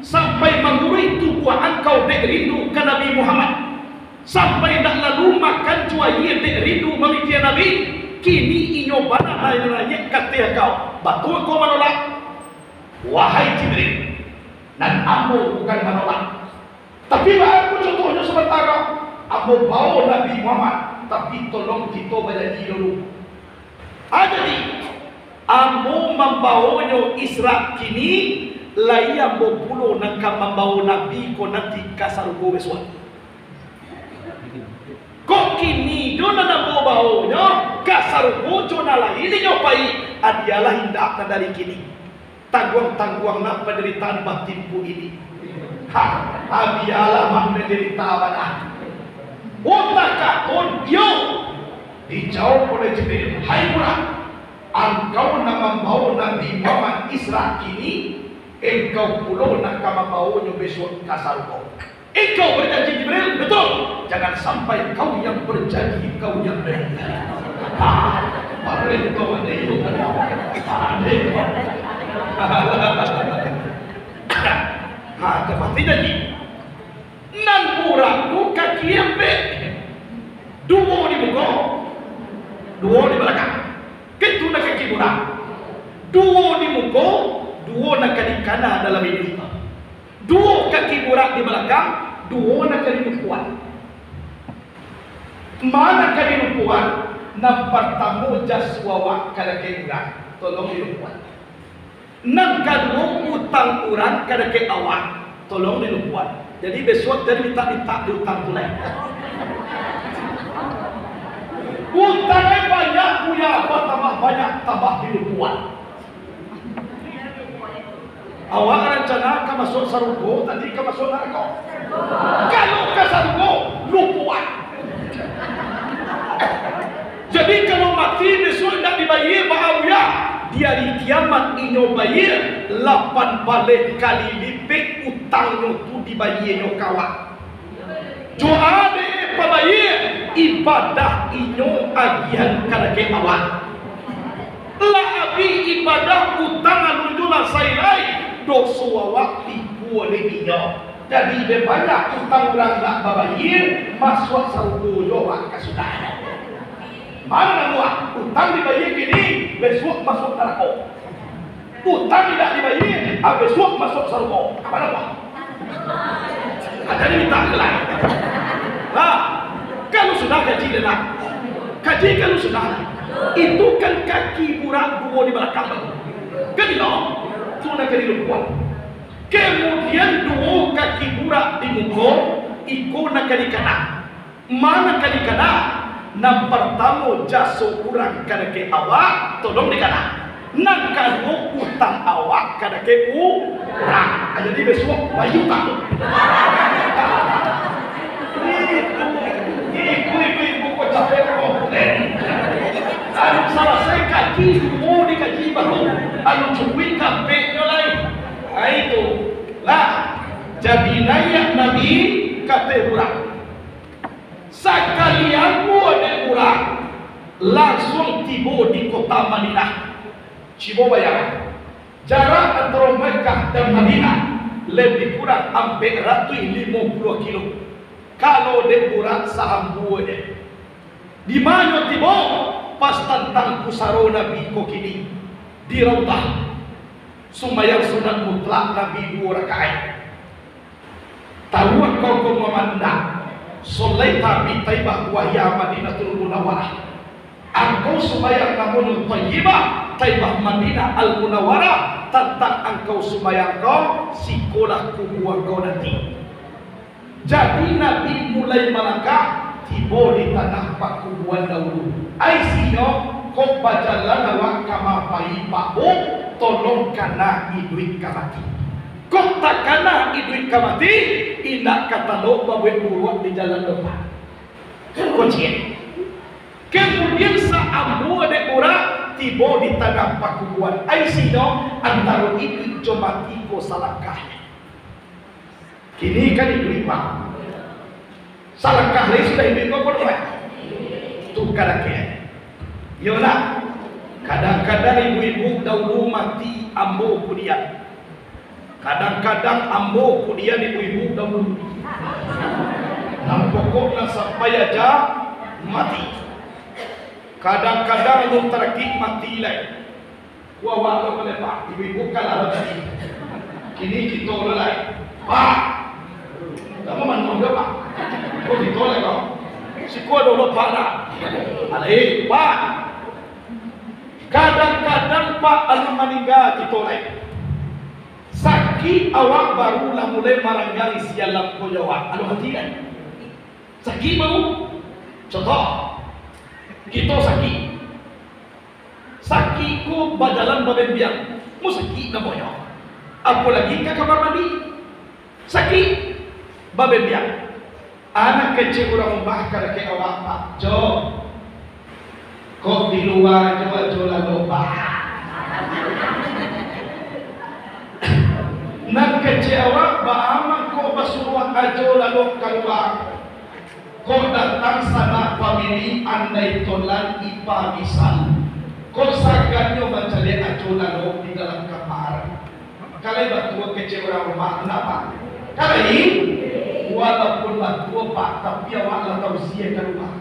sampai menggurui tubuh engkau dek rindu ke Nabi Muhammad, sampai nak lalu makan cuai dek rindu memikir Nabi. Kini inyo bana nanya kata kau, bantuan kau menolak. Wahai Jibril, dan aku bukan menolak. Tapi aku contohnya sebentar, aku bawa Nabi Muhammad, tapi tolong kita berjanji dulu. Jadi, ambo membawanya Isra kini, lai ambo pulo nangka membawa Nabi ko nanti kasarugo besok. Kok kini jona ambo bawanya kasarugo jona lai ini nyopai adialah hindak dari kini. Tangguang-tangguang nak penderitaan batinku ini. Adialah mak menderita badah. Utakatun yo. Dijawab oleh Jibril, hai budak, engkau nak membawa Nabi Muhammad Isra kini, engkau pulau nak membawanya besok kasarugo. Engkau berjanji Jibril, betul. Jangan sampai kau yang berjanji, kau yang berjanji. Baru kau ada itu. Tepati janji. Nan budak tu kaki empek, dua di muka. Dua di belakang, itu nak kaki budak. Dua di muka, dua nak kaki kanan dalam hidup. Dua kaki budak di belakang, dua nak kaki mukuan. Mana kaki mukuan? Nampak tamu jaswawa kada kaki budak. Tolong dilupuan. Nak kedua utang orang kada kaki awak. Tolong dilupuan. Jadi besok jadi minta diutang tulai. Utangnya banyak punya apa tambah banyak tambah hidupan. Awak rencana ke masuk sarungo, tadi ke masuk neraka. Kalau ke sarungo, lupuan. Jadi kalau mati besok nak dibayar Muawiyah, dia di kiamat inyo bayar 8 balik kali lipat utangnya tu dibayar nyo kawan. Doa de pabayar ibadah inyo agian kada ke awak. La abi ibadah utang anu jual sailai dosa awak tipu oleh inyo. Jadi de banyak utang orang nak babayar masuk sarungo yo awak kasudah. Mana nak utang dibayar kini, besok masuk neraka. Utang tidak dibayar, besok masuk surga. Mana buat? Ada ni minta ke lain. Kalau sudah gaji dah, gaji kalau sudah, itu kan kaki burak dua di belakang. Kan itu, sudah kali lupa. Kemudian dua kaki burak di muka, ikut nak kali kanan. Mana kali kanan? Nam pertama jasa orang kada ke awak tolong di kanan. Nam kedua utang awak kada ke orang. Jadi besok baju tak. Ibu kau capek komplain. Anu salah saya kaji mau dikaji baru. Anu cuci kape lain. Itu lah. Jadi naik Nabi kata orang. Sekalian ada orang langsung tiba di kota Madinah. Cibo bayar. Jarak antara Mekah dan Madinah lebih kurang hampir 150 kilo. Kalau de kurang sahambu de. Di mana tiba pas tentang pusaro Nabi ko kini di Raudhah. Sumayang sunat mutlak Nabi 2 rakaat. Tahu kau memandang Solaita bi Taibah wa ya Madinatul Munawwarah. Engkau sembahyang namun Taibah, Taibah Madinah Al Munawwarah, tentang engkau sembahyang kau sekolah kubuang kau nanti. Jadi Nabi mulai melangkah tiba di tanah pakubuan dahulu. Aisyah kau bajalan awak kama pai pakbo tolong kana iduit kamati. Kau tak kena iduit kamati, indak kata lo bawa buruan di jalan depan. Kunci. Kemudian saambu ada orang tiba di tanah pakubuan Aisyah antara itu cuma 3 salangkah. Kini kan iduit pak. Salangkah lain sudah iduit kau berapa? Tu kadang-kadang. Yolah. Kadang-kadang ibu-ibu dahulu mati ambo kudian. Kadang-kadang ambo kemudian ibu-ibu dahulu. Dan pokoknya sampai aja mati. Kadang-kadang lu terkik mati lain. Wah wah boleh pak. Ibu-ibu kalah tadi. Kini kita lelai. Pak, kamu mana dia pak? Kau ditolak kau. Si kau dulu pak nak. Alih pak. Kadang-kadang pak alun meninggal ditolak. Sakit awak barulah mulai maranggali sialam ko jawab. Anu hati kan? Sakit mau? Contoh. Kita sakit. Sakit ko badalan babembiang. Mu sakit na boyo. Apalagi ke kamar mandi. Sakit babembiang. Anak kecil orang rumah kada ke awak pak. Jo. Kok di luar jo lalu pak. Nak kecewa bahaman ko basuruan ajo lalu keluar. Ko datang sana famili andai tolan ipa bisan. Ko saganyo mencari ajo lalu di dalam kamar. Kalau batu kecewa rumah kenapa? Kalau walaupun batu pak tapi awak lah tahu sia keluar.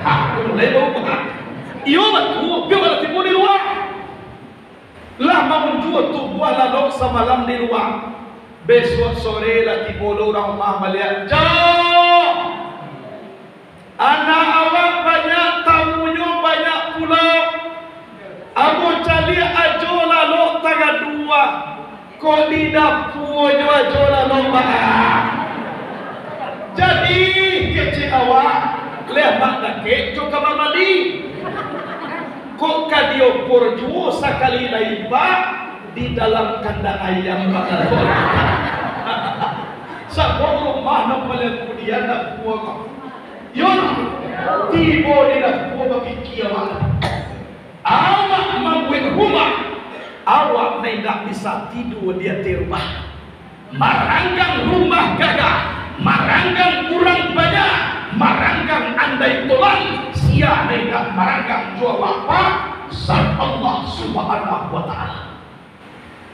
Hak boleh bawa. Iyo batu biar malah tipu di luar. Lah menjual tubuh lalok semalam di luar. Besok sore lah tiba orang rumah melihat. Jauh. Anak awak banyak tamunya banyak pula. Aku cari ajo lalok tanggal 2. Kau di dapur ajo lalok bah. Jadi kecil awak lemak dake jo kamar mandi. Kok kadio porjo sekali laiba di dalam kandang ayam bakal. Sabon rumah nak paling kemudian nak buat. Yon tibo di nak buat kiamat. Awak membuat rumah, awak tidak bisa tidur di atas rumah. Maranggang rumah gagah, maranggang kurang banyak, maranggang andai tolan, sia tidak maranggang jua apa? Sang Allah Subhanahu wa Ta'ala.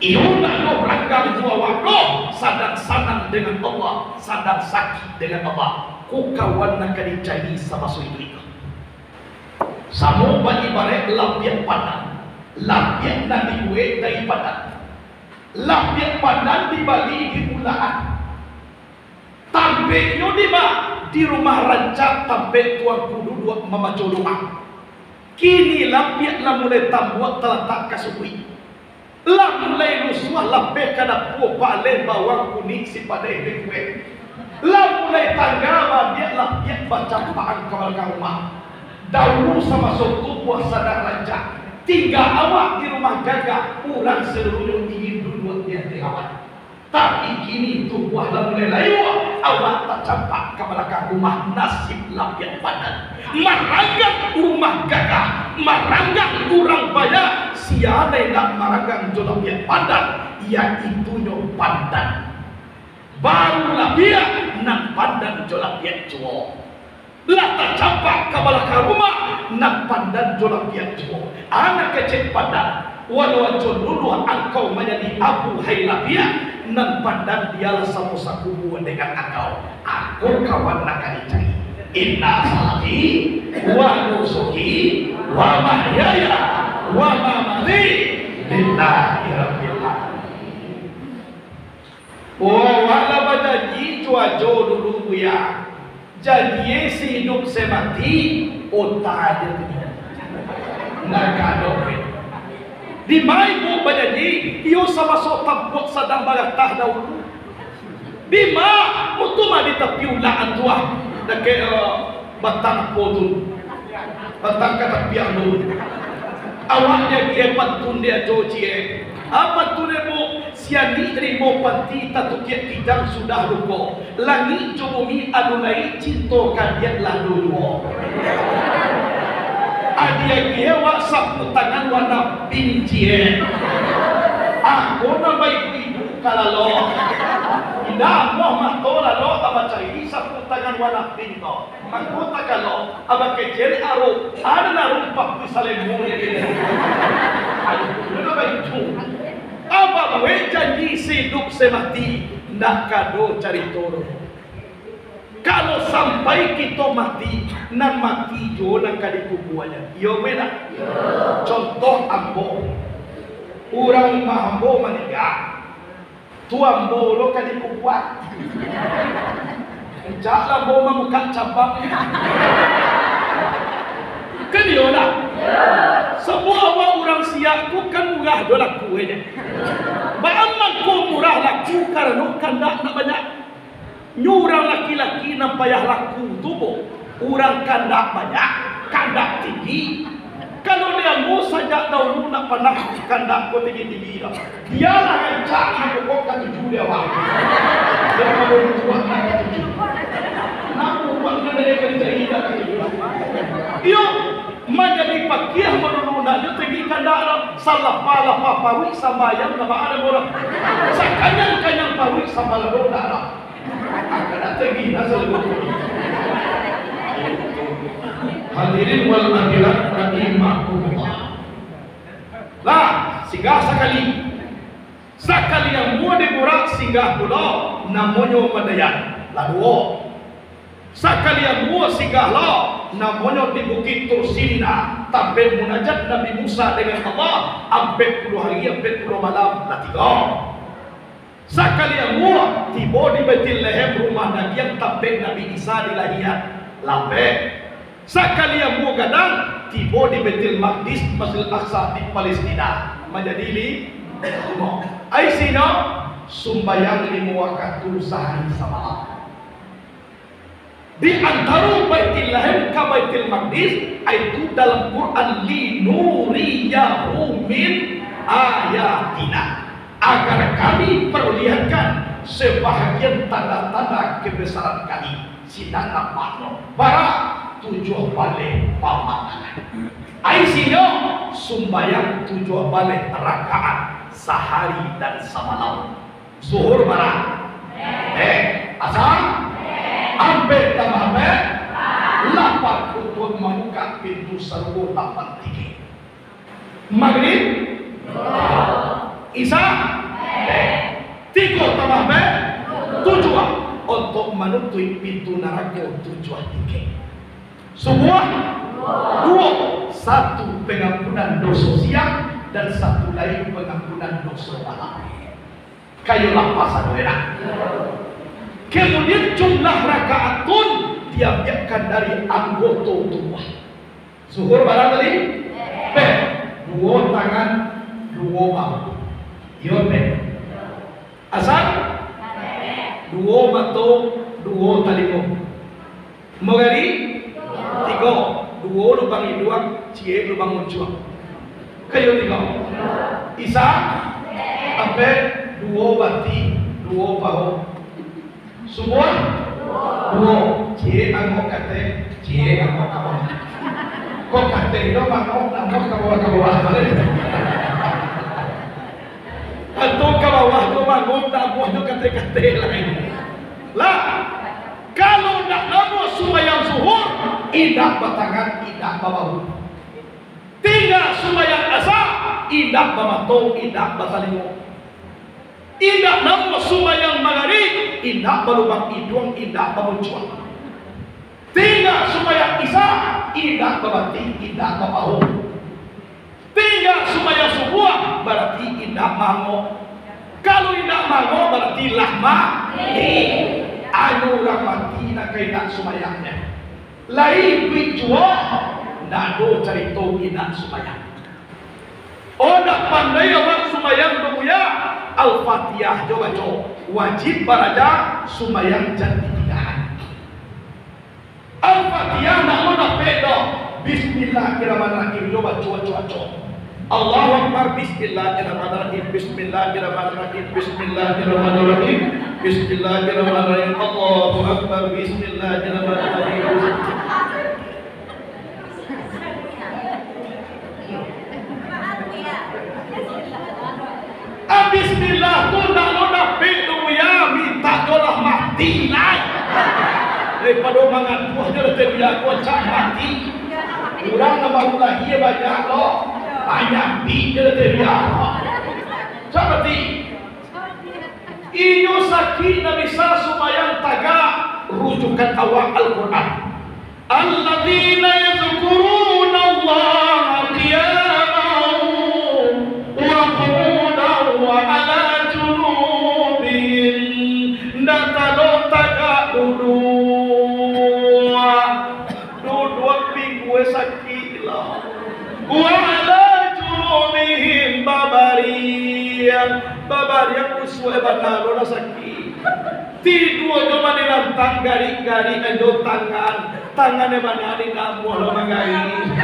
Iuna lo ranggang jua waktu, sadang sanang dengan Allah, sadang sakit dengan Allah. Ku kawan nak dicari sama suami. Samo bagi barek lapiak padan, lapiak nanti gue dari padan, lapiak padan di Bali di Pulaan, tampeknya di rumah rancak tampek tuan kudu dua memacu rumah. Kini lapiak lah mulai tambuat terletak kasui, lah mulai rusuh lapiak kada pupa le bawang kuning si padai gue, lah mulai tangga dia lapiak baca paan kawal rumah. Dahulu sama suatu buah sadar raja, 3 awak di rumah jaga, orang seluruh ingin duduk di atas awak. Tapi kini tu buah mulai layu, awak tak campak ke belakang rumah, nasib lapiak padan. Maranggang rumah gagah, maranggang kurang banyak, siapa nak maranggang jo lapiak padan, iaitu nyo pandan. Baru lapiak nak pandan jo lapiak jo. Lah tak campak ke belakang rumah, nak pandan jolak yang jauh. Anak kecil pandan, walau dulu engkau menjadi abu hailapia, nan pandan dialah sama sakubu dengan engkau. Aku kawan nak dicari. Inna salati, wa nusuki, wa mahyaya, wa mamati, lillahi rabbil alamin. Oh, wala badanji cua jo dulu ya. Jadi si hidup semati otak dia tu nak kado di mai bu badanji iyo sama sotam buat sadang balatah dahulu di ma mutu ma di tepi ulaan tua dekat batang potun batang kata piang dulu awaknya dia pantun dia joci apa tu demo siani rimo panti tatukiat kijang sudah lupa langit bumi adunai cintokan dia lalu adia gewa sapu tangan warna pincie aku nama ibu kalau tidak mau matola lo abah cari sapu tangan warna pinto aku tak kalau abah kecil aru ada narumpak di salemu aduh kenapa itu apa boleh janji hidup semati nak kado cari turun. Kalau sampai kita mati, nan mati jo nak kadi kubuannya. Yo beda. Contoh ambo, orang mambo meninggal, tu ambo lo kadi kubuat. Jangan ambo memuka cabang. Kan dia lah. Semua orang siapku kan murah dolar kuenya. Bagaimana kau murah laku karena kandak nak banyak. Nyurang laki-laki nak payah laku tubuh. Orang kandak banyak, kandak tinggi. Kalau dia mau saja dahulu nak panah kandak kau tinggi-tinggi dah. Dialah rancak nak kau kata tujuh dia wah. Dia mau buat kata tujuh. Nak buat dari kerja ini dah kata tujuh. Yo. Menjadi pakaian menurunnya dia tinggi kandak salah pala papawi sambayang nama ada orang sakanyang pawi sambal bola akan tinggi asal betul. Hadirin wal hadirat rahimakumullah. Lah singgah sekali yang mau diburak singgah pulau namanya Madayan lalu sekali yang mau singgah lo namanya di Bukit Tursilina tampil munajat Nabi Musa dengan Allah sampai 10 hari sampai 10 malam latigo. Sekali yang mua tiba di Baitul Lahim rumah Nabi yang tampil Nabi Isa dilahirkan lambe. Sekali yang mua gadang tiba di Baitul Maqdis Masjid Aqsa di Palestina menjadi lima. Aisina sumbayang 5 waktu sehari semalam. Di antara Baitul Lahim ke Baitul Maqdis itu dalam Quran linuriyahu min ayatina, agar kami perlihatkan sebahagian tanda-tanda kebesaran kami. Sidang makno para tujuh balik pamatangan. Aisyah sumbayang tujuh balik rakaat sehari dan semalam. Zuhur barang asal ambil tambah lapan untuk membuka pintu serbu 83. Maghrib Isya 3 tambah 7 untuk menutup pintu neraka 73. Subuh 2, 1 pengampunan dosa siang dan 1 lain pengampunan dosa malam. Kayulah pasal merah. Kemudian jumlah rakaatun diambilkan dari anggota tubuh. Zuhur barang tadi? Dua tangan, dua bahu. Iya, asal? Dua mata, dua talingo. Mogari? 3. 2 lubang hidung, cie lubang muncul. Kayu 3. Isa? Sampai 2 bati, 2 bahu. Semua 2. Cie angok kate, cie angok kawan. Kok kate itu angok kawan. Atau ke bawah tu bangun tak buah tu kate-kate lain. Lah, kalau nak nama sembahyang zuhur, indah batangan, indah babahu. Tinggal sembahyang asar, indah bamato, indah batalingo. Indah nama sembahyang maghrib, indah balubang hidung, indah bamuncul. Tinggal sembahyang isya, indah babati, indah babahu. Tinggal sembahyang subuh berarti indah mango. Kalau indah mango berarti lahma. Anu ramati nak kena sembahyangnya. Lain duit jual, nak do cerita indah sembahyang. Oh nak pandai orang sembahyang bermuya, Al-Fatihah coba wajib baraja sembahyang jangan ditinggalkan. Al-Fatihah nak pedo. Bismillahirrahmanirrahim. Coba. Allahu Akbar. Bismillahirrahmanirrahim. Bismillahirrahmanirrahim. Bismillahirrahmanirrahim. Bismillahirrahmanirrahim. Allahu Akbar. Bismillahirrahmanirrahim. Bismillah tu nak lo pedo ya minta jolah mati lah. Daripada mangan buah je dia kocak mati. Kurang nama lagi banyak lo. Banyak dia dia. Seperti inyo sakit Nabi supaya tagak rujukan awal Al-Quran. Alladzina yazkuruna Allah qiyaman wa qu'udan wa ala junubihim. Datalo tagak sakit lah. Wa ala junubihim babarian usuh banalo na sakit. Tidur cuma di lantang garing-garing endo tangannya manani namu lo magari.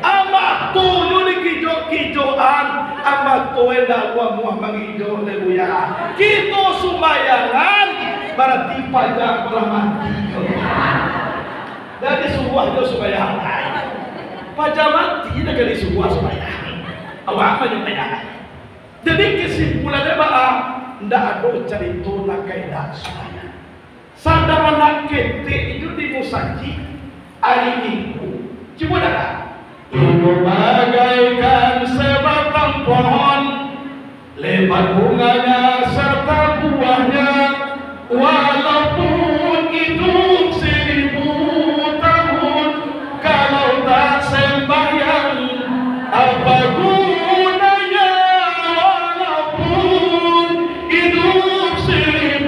Amat tu ni kijo-kijoan, amat tu enda muah mangijo lebuya. Kita sumbayangan berarti pajak mati. Dari sebuah itu supaya pajak mati dari sebuah supaya awak menyumbang. Jadi kesimpulannya bahwa tidak ada cerita nak kaidah supaya sadar nak ketik itu di musaji hari Minggu. Coba dah. Itu bagaikan sebatang pohon, lebat bunganya serta buahnya, walaupun hidup 1000 tahun, kalau tak sembahyang apa gunanya? Walaupun hidup 1000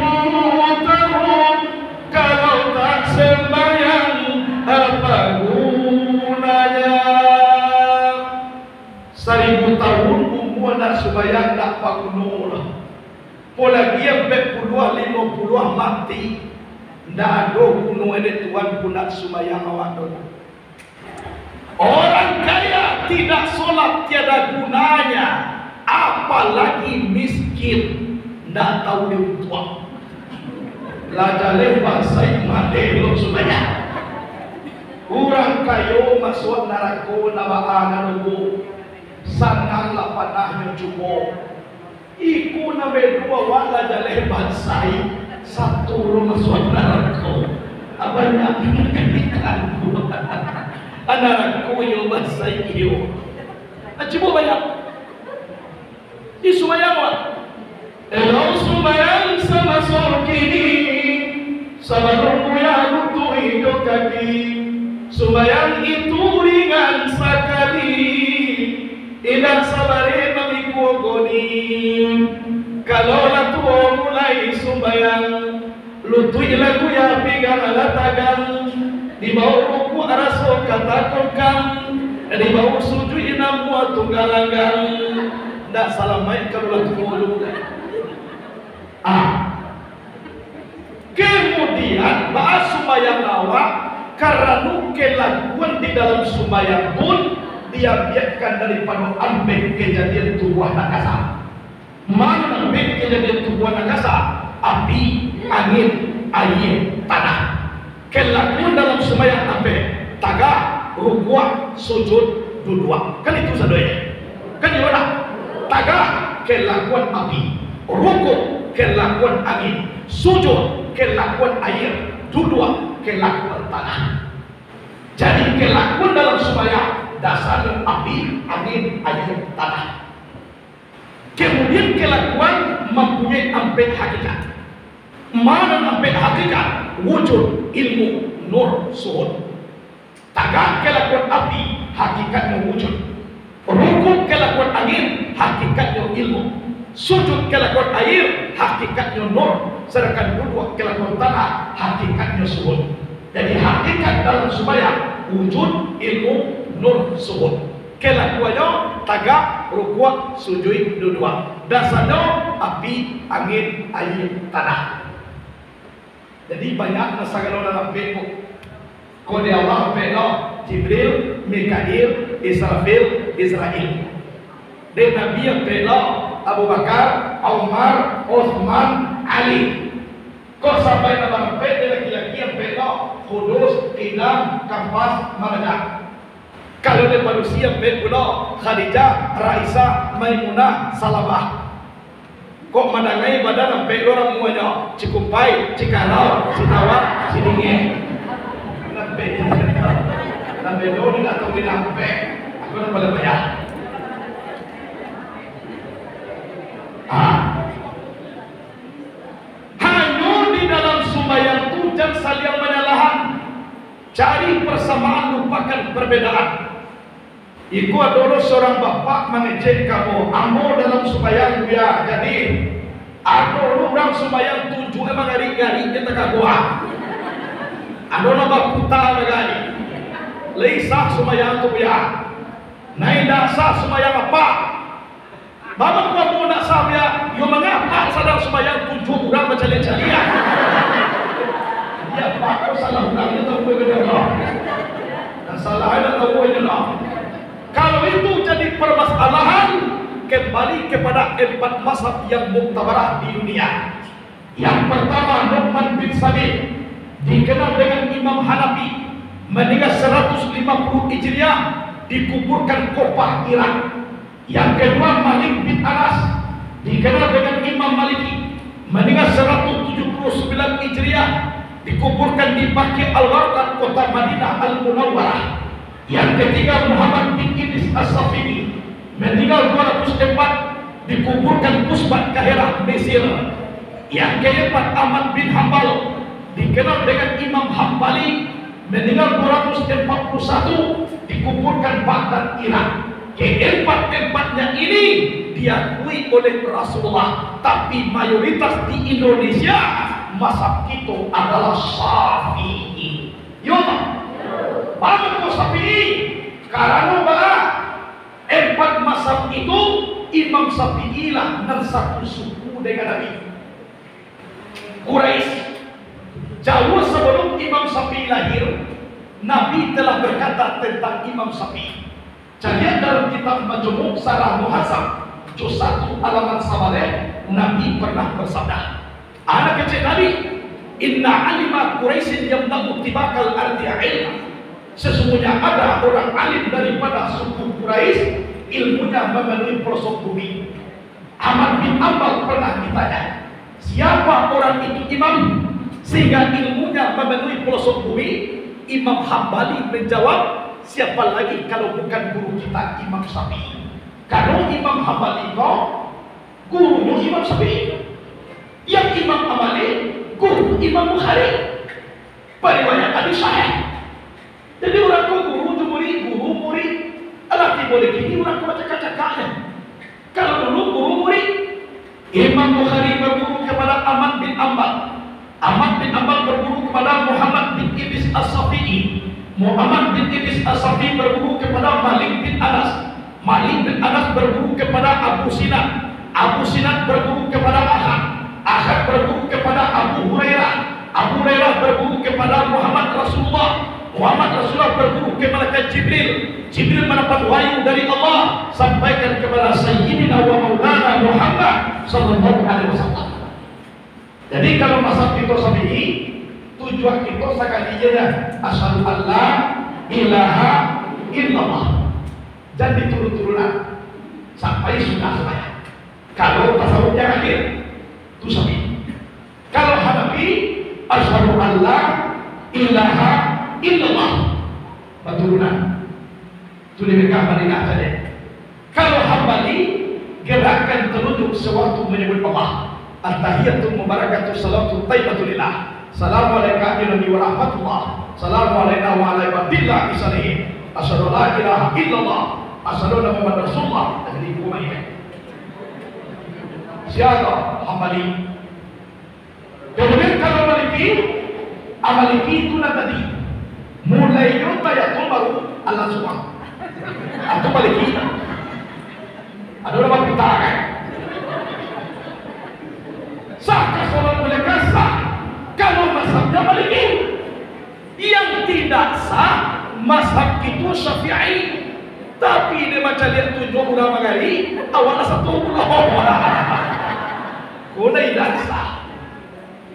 tahun, kalau tak sembahyang apa gunanya? 1000 tahun umur nak sembahyang tak pakuno lah. Polagi yang 40-50 mati. Ndak ada gunung ini Tuhan pun nak sumayang awak dona. Orang kaya tidak sholat tiada gunanya, apalagi miskin ndak tahu dia tua. Lada lebar saya mati belum sumayang. Orang kayo masuk neraka nama anarubu, sananglah panahnya cukup. Iku nabe dua wala jaleh bansai, satu rumah masuk neraka. Abanya ikan anakku yo bansai iyo. Acibo banyak. Di sumayang wa. Elo sumayang sama sorkini, sama rumpuya lutu hidup kaki. Sumayang itu ringan sekali, idan sabare memikogoni. Kalau latuo mulai sumayang, lutui lagu ya pigang alatagan, di bawah ruku araso katakokan, di bawah sujud inamu tunggalangan. Ndak salah main kalau latuo lu. Kemudian bahas sumayang awak. Karena nuke lakukan di dalam sumayang pun dia biarkan daripada ambek kejadian tubuh nakasa. Mana ambek kejadian tubuh nakasa? Api, angin, air, tanah. Kelakuan dalam sumayang ambek taga, rukuk, sujud, duduk. Kan itu sadonya. Kan gimana? Taga kelakuan api, rukuk kelakuan angin, sujud kelakuan air, duduk kelakuan tanah. Jadi kelakuan dalam sumayang dasarnya api, angin, air, tanah. Kemudian kelakuan mempunyai aspek hakikat. Mana aspek hakikat? Wujud, ilmu, nur, suhud. Taga kelakuan api, hakikatnya wujud. Rukuk kelakuan angin, hakikatnya ilmu. Sujud kelakuan air, hakikatnya nur. Sedangkan duduk kelakuan tanah, hakikatnya suhud. Jadi hakikat dalam sumayang wujud, ilmu, nur, suhud. Kelakuannya taga, rukuk, sujud, duduk. Dasarnya api, angin, air, tanah. Jadi banyak masalah dalam Facebook. Kau dia Allah peno Jibril, Mikail, Israfil, Israel. Dan Nabi yang peno Abu Bakar, Umar, Uthman, Ali. Kau sampai nama Nabi laki-laki yang peno Kudus, Kinam, Kampas, Manadah. Kalau dia manusia peno Khadijah, Raisa, Maimunah, Salamah. Kok mandangai badan sampai orang semuanya Cikumpai, Cikarau, Citawa, Sidinge. Sampai dulu nggak tahu di sampai. Aku nak boleh bayar. Hanya di dalam sumayang itu jangan saling menyalahan. Cari persamaan, lupakan perbedaan. Iku adalah seorang bapak mengejek kamu. Amo dalam sumayang dia jadi. Ada orang sumayang 7 emang hari-hari kita kagua. Ada nama kuta negari. Leisah sumayang tu biar. Naik dasar sumayang apa? Bapak kamu nak sabya, yo mengapa sadar sumayang 7 orang bercali-calian? Ya Pak, kau salah orang itu tahu bagaimana? Dan salah ada tahu bagaimana? Kalau itu jadi permasalahan, kembali kepada 4 mazhab yang muktabarah di dunia. Yang pertama Nu'man bin Sabit, dikenal dengan Imam Hanafi, meninggal 150 Hijriah, dikuburkan Kufah, Irak. Yang kedua Malik bin Anas, dikenal dengan Imam Maliki, meninggal 179 Hijriah, dikuburkan di Baqi' al-Gharqad, kota Madinah Al-Munawwarah. Yang ketiga Muhammad bin Idris As-Safini, meninggal 204, dikuburkan Pusbat, Kahirah, Mesir. Yang keempat Ahmad bin Hanbal, dikenal dengan Imam Hambali, meninggal 241, dikuburkan Baghdad, Irak. Keempat-empatnya ini diakui oleh Rasulullah, tapi mayoritas di Indonesia mazhab kita adalah Syafi'i. Yo, bagaimana Syafi'i? Karena bahwa 4 mazhab itu Imam Syafi'i lah dan satu suku dengan Nabi. Quraisy Jauh sebelum Imam Syafi'i lahir, Nabi telah berkata tentang Imam Syafi'i. Jadi dalam kitab Majmu' Syarah Muhadzab juz 1 halaman 9, Nabi pernah bersabda, anak kecil Nabi, inna alima Quraisyin yamna'u tibakal ardi ilma. Sesungguhnya ada orang alim daripada suku Quraisy, ilmunya memenuhi pelosok bumi. Ahmad bin Ambal pernah ditanya, siapa orang itu imam sehingga ilmunya memenuhi pelosok bumi? Imam Hambali menjawab, siapa lagi kalau bukan guru kita Imam Syafi'i. Kalau Imam Hambali kau gurunya Imam Syafi'i, yang Imam Hambali guru Imam Bukhari. Periwayat hadis sahih. Jadi orang kau guru murid, alat boleh gini orang kau cakap-cakapnya. Kalau dulu guru murid, Imam Bukhari berguru kepada Ahmad bin Ambal. Ahmad bin Ambal berguru kepada Muhammad bin Idris As-Syafi'i. Muhammad bin Idris As-Syafi'i berguru kepada Malik bin Anas. Malik bin Anas berguru kepada Abu Sinan. Abu Sinan berguru kepada Ahad. Ahad berguru kepada Abu Hurairah. Abu Hurairah berguru kepada Muhammad Rasulullah. Muhammad Rasulullah berguru kepada Jibril. Jibril mendapat wahyu dari Allah sampaikan kepada Sayyidina wa Maulana Muhammad sallallahu alaihi wasallam. Jadi kalau mazhab kita Syafi'i, tujuan kita sekali dah asyhadu alla ilaha illallah. Dan diturun-turunan sampai sudah sembahyang. Kalau tasawuf yang akhir itu Syafi'i. Kalau Hanafi asyhadu alla ilaha illallah. Turunan. Itu mereka Madinah saja. Kalau Hambali gerakan telunjuk sewaktu menyebut Allah. At-tahiyatul mubarakatuh salatu tayyibatulillah. Assalamualaikum warahmatullahi wabarakatuh. Assalamualaikum warahmatullahi wabarakatuh. Asyhadu la ilaha illallah. Asyhadu anna Muhammadar Rasulullah. Jadi hukum ini. Siapa Hambali? Kemudian kalau Maliki itu tadi mulai tayatul baru Allah semua. Atau Maliki. Ada orang kita kan? Sahkah sholat mereka sah? Kalau mazhabnya Maliki, yang tidak sah mazhab itu Syafi'i. Tapi dia macam lihat 7 bulan magari, awalnya 1 bulan. Kuna tidak sah.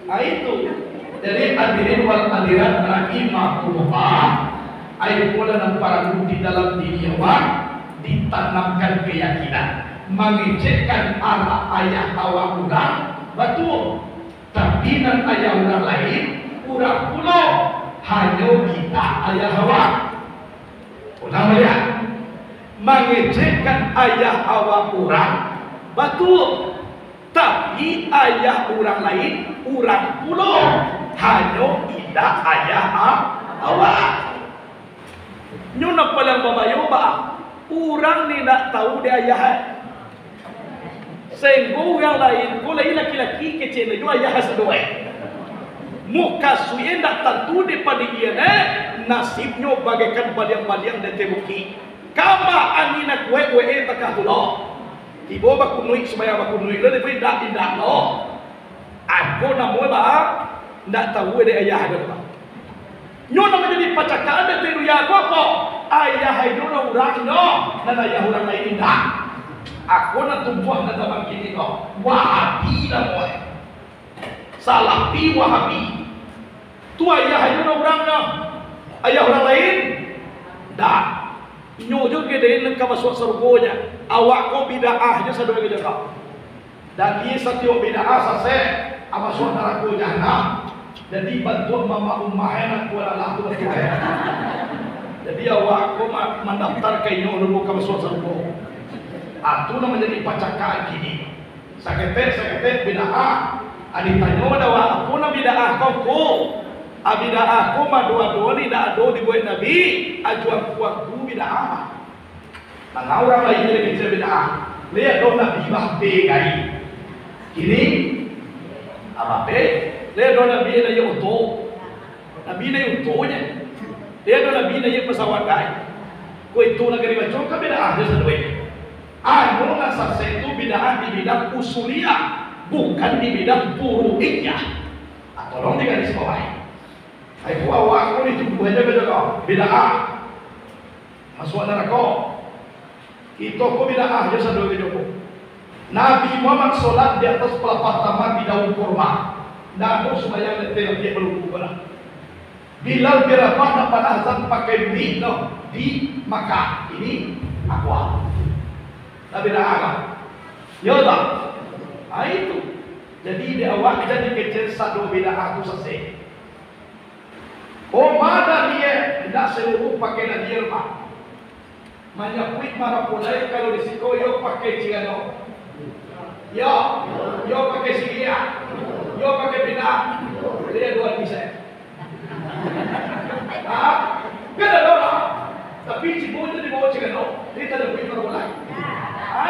Nah itu. Jadi hadirin wal hadirat rahimahullah, ayat pula dan para guru di dalam diri awak ditanamkan keyakinan, mengecekkan arah ayah awak orang betul, tapi nan ayah orang lain kurang pula, hanya kita ayah awak. Orang melihat mengecekkan ayah awak orang betul, tapi ayah orang lain kurang pula, hanya tidak ayah awak. Nyuna paling babayo ba, orang ni nak tahu dia ayah. Sehingga yang lain, kalau laki-laki kecil itu ayah sedua. Muka suye nak tentu daripada dia nasibnya bagaikan baliang-baliang dan tebuki. Kama anina kue takah tulo. Ibu baku nuik supaya baku nuik le depois tidak lo. Aku namo ba ndak tahu dia ayah ada ba. Nyono menjadi pacakan dan tiru ya apa? Ayah itu orang no, dan ayah orang lain tidak. Aku nak tumpuh nak tabang kini no. Wahabi lah boy. Salafi Wahabi. Tu ayah itu orang no, ayah orang lain dah. Nyojo gede nak masuk surga. Awak ko bid'ah je sadua ke jaga. Dan dia setiap bid'ah sase apa saudara ko jahannam. Jadi bantu mama ummahena ko Allah tu betul. Jadi awak ko mendaftar ke nyojo ke masuk surga. Atu nama menjadi pacakan gini. Sakete bid'ah. Adi tanya dawa apa na bid'ah ko. Abidah ko madua-dua ni dah do dibuat Nabi. Ajuan kuat bid'ah. Nah orang lain yang kita bid'ah. Lihat dong Nabi bahbe gai. Kini apa be? Lihat dong Nabi na yung uto. Nabi na yung utonya. Lihat dong Nabi na yung pesawat gai. Ko itu negeri macam ka bid'ah dia sadue. Anu nasa itu bid'ah di bidang usuliyah, bukan di bidang furu'iyah. tolong digaris bawahi. Hai awak aku ni tubuh aja bid'ah. Masuk neraka. Itu kok bid'ah aja sadua video. Nabi Muhammad solat di atas pelepah taman di daun kurma. Nabi supaya letel dia belum berubah. Bilal berapa dapat azan pakai duit di Makkah. Ini aku. Nabi dah ya tak? Itu. Jadi di awal jadi kecil satu bid'ah aku selesai. Oh mana dia tidak seluruh pakai nadir pak. Banyak kuit marah pulai kalau di siko yo pakai cigano. Yo pakai sigia. Yo pakai bid'ah. Dia dua bisa. Kada dora. Tapi cibo itu di bawah cigano. Dia tak ada kuit marah pulai.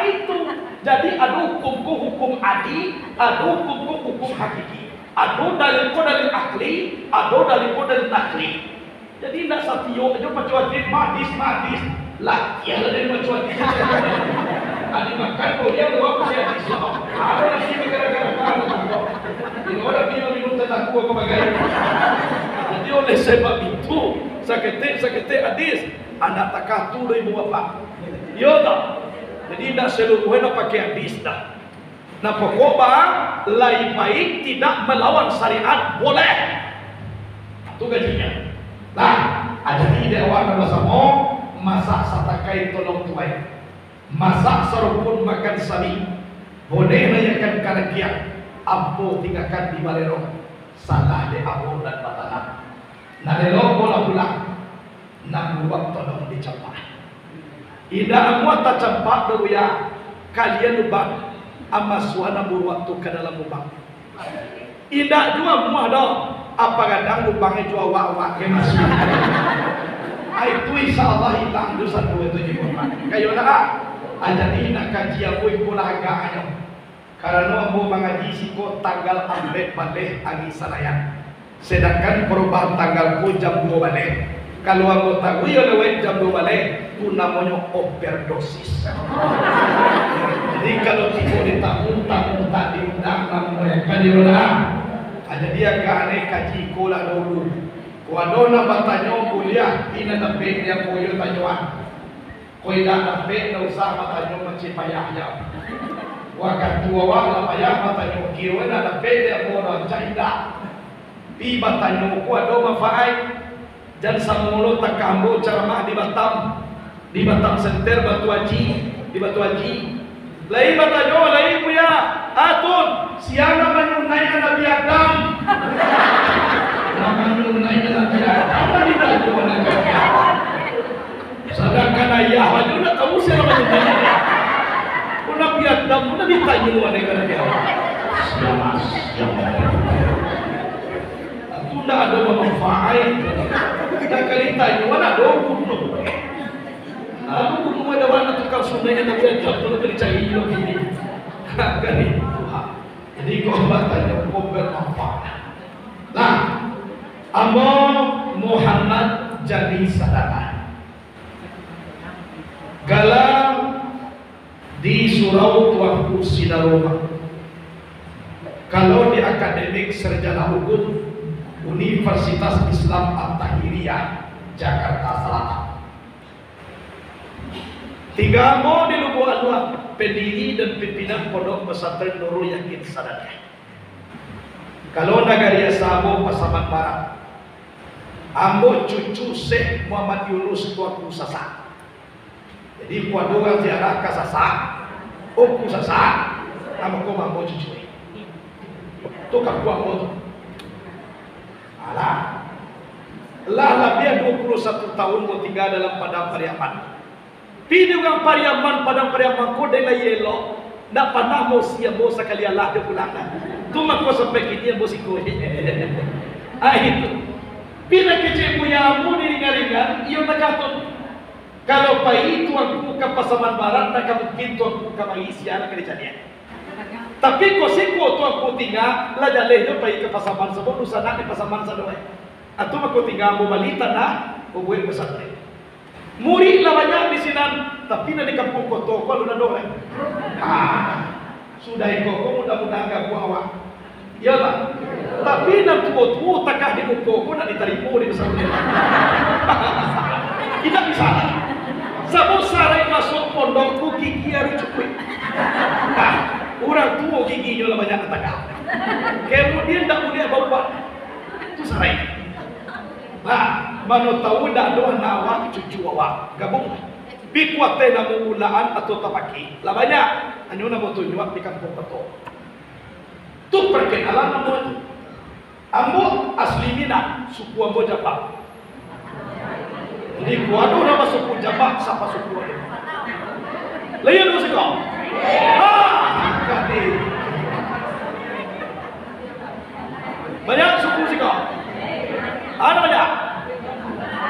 Itu. Jadi ada hukum adi, ada hukum hakiki. Ada dalil akli, ada dalil nakli. Jadi tidak satio aja pacuan madis. Lah, ya dari pacuan. Adi makan boleh dua pasti hadis. Ada lagi gara-gara kamu. Ini orang minum tentang aku bagai. Jadi oleh sebab itu sakete hadis anak takatu dari bapak. Yo tak. Jadi tidak seluruhnya pakai hadis dah. Nah pokoknya lain baik tidak melawan syariat boleh. Itu gajinya. Nah, ada ide awak bersama masak satakai tolong tuai. Masak serupun makan sami. Boleh layakan karakian. Ampo tinggalkan di balero. Salah de abo dan batanak. Nalelo bola pulang. Nak buat tolong dicapai. Ida amuat tak campak dulu ya. Kalian lubang ama suana waktu ke dalam lubang. Ida dua muah dong. Apa kadang lubangnya jua wak-wak ke masuk. Itu insyaAllah hilang dosa dua itu juga. Kayu nak. Jadi nak kaji aku pula agak ayo. Karena aku mengaji siko tanggal ambek balik agi sanayan. Sedangkan perubahan tanggalku jam 2 balik. Kalau aku tahu ya lewat jam 2 balik, itu namanya overdosis. Jadi kalau tiba di tahun tak diundang namanya kan diundang. Ada dia kane kaji kola dulu. Kuadona batanya kuliah ina dapat dia koyo tajuan. Koy dah dapat dah usah batanya macam payahnya. Wakat tua wala payah batanya kiro ina dapat dia bodoh caida. Pi batanya kuadoma faai. Dan samolo takambo ceramah di Batam Center Batu Haji, di Batu Haji. Lai batajo lai puya atun siapa menyunai Nabi Adam. Nama menyunai Nabi Adam di dalam Nabi Adam. Sedangkan ayah aja udah kamu siapa menyunai. Nabi Adam udah ditanya oleh Nabi Adam. Siapa? Aku tidak ada manfaat. Dan kali tanya mana dong bunuh. Aku bunuh ada mana tukar sunainya Nabi Adam kalau percaya ini. Kan itu. Jadi kau bertanya kau bermanfaat. Nah, Amo Muhammad jadi sadaqah. Galang di surau Tuanku Sinaroma. Kalau di akademik sarjana hukum Universitas Islam At-Tahiriyah Jakarta Selatan. 3 mo di Lubu Anwar, pendiri dan pimpinan Pondok Pesantren Nurul Yakin Sadaqah. Kalau Nagaria Sabo Pasaman Barat, ambo cucu Syekh Muhammad Yunus Tuanku Sasak. Jadi kuadungan ziarah ke Sasak, ku Sasak, nama ko ambo cucu. Itu kan ambo tu. Alah, dia 21 tahun mau tinggal dalam Padang Pariaman. Pini orang Pariaman, Padang Pariaman ko de la yelo, nak panah mo siya mo sa kalialah de pulang. Tuma ko sampai kini mo si ko. Itu. Pina kecil punya mo diringan-ringan, iyo nakaton. Kalau pai tuanku ke Pasaman Barat, nak mungkin tuanku ke Malaysia nak kerjanya. Tapi kau siko tu aku tinggal lah jaleh tu pergi ke Pasaman sebab lu sana di Pasaman sana. Atau aku tinggal mau balita na, mau buat pesantren. Murid lah banyak di sini, tapi nanti kampung kotor kau lu nak dorang. Sudah ikut kau mudah-mudahan gak buang awak. Ya tak? Tapi nak tua-tua takah di ukur pun nak diterima di besar dia. Tidak bisa. Sebab sarai masuk pondokku gigi harus cukup. Nah, orang tua giginya lah banyak takah. Kemudian tak boleh bawa. Itu sarai. Nah, mana tahu dah doa nawak cucu awak gabung. Pi kuate namu ulaan atau tapaki. Lah banyak. Hanya nak tunjuk di kampung betul. Tu perkenalan namu itu. Ambo asli Minang, suku ambo Jabak. Jadi kuado nama suku Jabak, siapa suku itu? Layan tu sekau. Kadi. Banyak suku sekau. Ada banyak.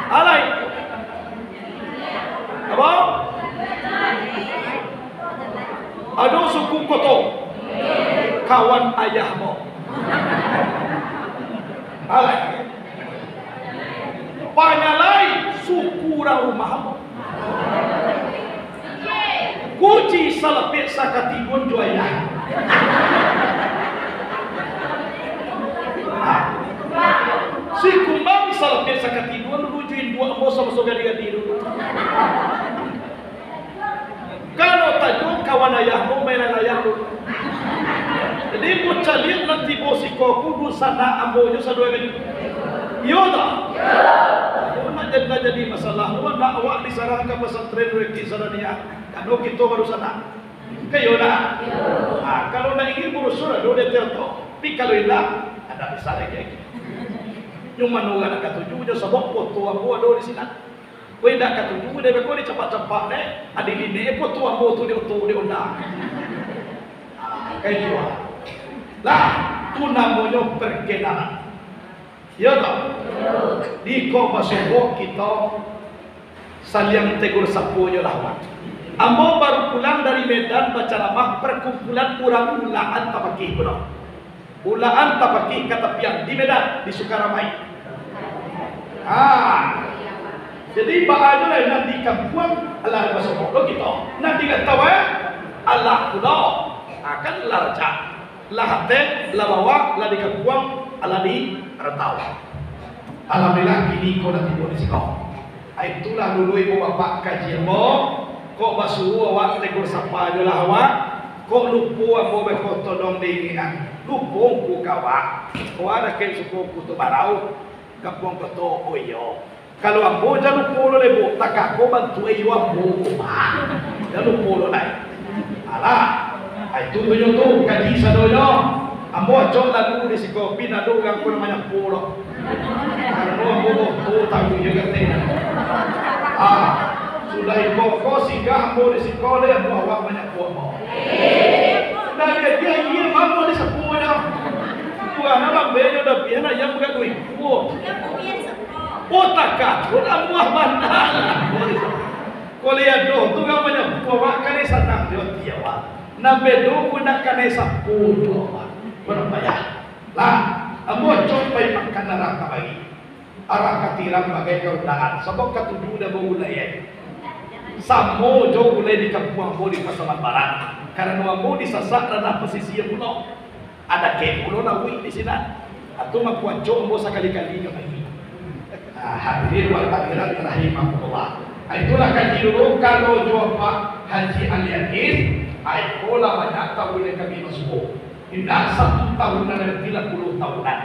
Alai. Apa? Ada suku Koto. Kawan ayahmu. Alai. Panyalai suku rumahmu. Kuci salepit sakatibun juaya. Si kumbang salepit sakatibun lujuin dua mo sama gadi-gadi dulu. Kalau tajuk kawan ayahmu mainan ayahmu. Jadi mo calian nanti bosiko kudu sana ambonya sadua gadi. Iya tak? Nak jadi masalah. Nak awak disarang ke pesantren reki sana dia. Kalau kita baru sana. Kayo na. Kalau nak ingin berusur ada dia terto. Tapi kalau hilang ada besar lagi. Yung manuga nak katuju dia sebab foto ambo ada di sini. Kau tidak katuju dia berkau di cepat-cepat deh. Ada di ni foto ambo tu dia undang. Kayo. Lah, tu namanya perkenalan. Ya tak? Di kau masuk kita saling tegur sapunya lawan. Ambo baru pulang dari Medan berceramah perkumpulan orang ulaan tapaki pulau. Ulaan tapaki katapian di Medan di Sukaramai. Jadi bahagia lah nanti kampung Allah masuk kita. Nanti kat tahu Allah pulau akan larja. Lah hati, lah bawa, lah di kampung, lah di retau. Alhamdulillah kini kau dah tidur di sini. Itulah dulu ibu bapak kajian mo. Kau basuh awak tegur sapa je lah awak. Kau lupa ambo berkoto dong dengan lupa ku kawak. Kau ada ke suku ku tu barau. Kampung koto oyo. Kalau ambo jangan lupa lo lebo. Tak kau bantu ayo ambo. Jangan lupa lo naik. Alah. Itu tu kaji sadoyo. Ambo acok lalu di sikopi nado yang pun banyak pulau. Kalau ambo tu tahu juga teh. Sudah ikut sehingga ambo di sekolah ambo awak banyak pulau. Dan dia ingin ambo di sekolah. Tuan nama beliau dah biar yang bukan duit. Oh takkan. Ambo mana? Kalau lihat tu kan banyak pulau kan ini senang dia tiawat. Nabedo guna kanesa pulo berapa ya? Lah, ambo coba makan neraka bagi. Arah katirang bagai keundangan. Sebab katuju dah berulai. Samo jauh ulai di kampung ambo di Pasaman Barat. Karena ambo disasak ranah pesisir pulau. Ada ke pulau nawi di sini. Atau makuan jauh ambo sekali-kalinya lagi. Hadirin wal hadirat rahimahullah. Itulah kaji dulu kalau jawab Pak Haji Alianis. Ayolah banyak tahun yang kami masuk. Tidak 1 tahun dan 30 tahunan.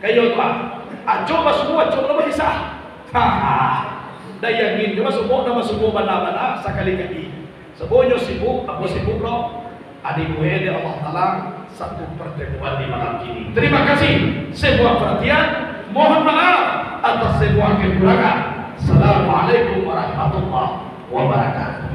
Kayo tuan. Coba semua coba bisa. Daya ingin coba semua semua bana-bana sekali-kali. Semuanya sibuk, aku sibuk loh. Adik gue di Allah Taala satu pertemuan di malam ini. Terima kasih semua perhatian. Mohon maaf atas semua kekurangan. Assalamualaikum warahmatullahi wabarakatuh.